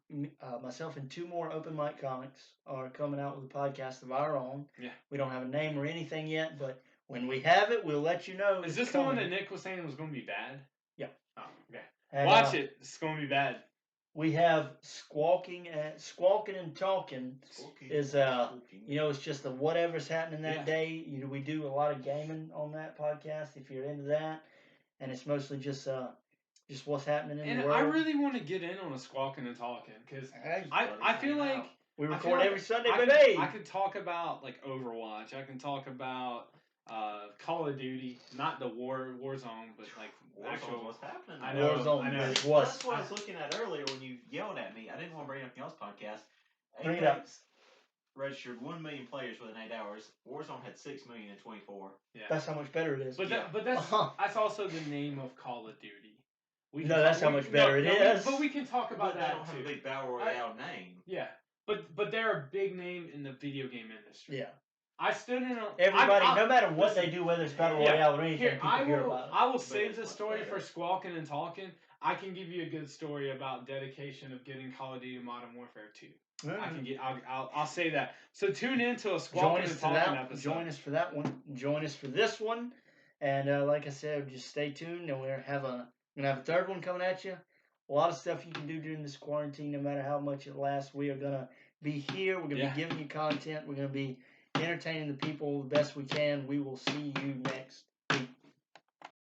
myself and 2 more open mic comics are coming out with a podcast of our own. Yeah. We don't have a name or anything yet, but when we have it, we'll let you know. Is this the one that Nick was saying was going to be bad? Yeah. Oh, okay. And, Watch it. It's going to be bad. We have Squawking and Talking is it's just the whatever's happening that day. We do a lot of gaming on that podcast if you're into that, and it's mostly just what's happening in the world. And I really want to get in on a Squawking and Talking because I feel like we record every Sunday, baby. I could talk about like Overwatch. I can talk about Call of Duty, not the Warzone, but like actual. What's happening? I know. That's what I was looking at earlier when you yelled at me. I didn't want to bring up y'all's podcast. Bring it up. Registered 1 million players within 8 hours. Warzone had 6 million in 24. Yeah. That's how much better it is. But that's also the name of Call of Duty. That's how much better it is. But we can talk about that. They don't have a big battle royale name. Yeah, but they're a big name in the video game industry. Yeah. I stood in a. Everybody, no matter what they do, whether it's battle royale or anything, people hear about it. I will save this story for Squawking and Talking. I can give you a good story about dedication of getting Call of Duty Modern Warfare 2. I'll say that. So tune in to a Squawking and Talking episode. Join us for that one. Join us for this one. And like I said, just stay tuned. And we're gonna have a 3rd one coming at you. A lot of stuff you can do during this quarantine, no matter how much it lasts. We are gonna be here. We're gonna be giving you content. We're gonna be entertaining the people the best we can. We will see you next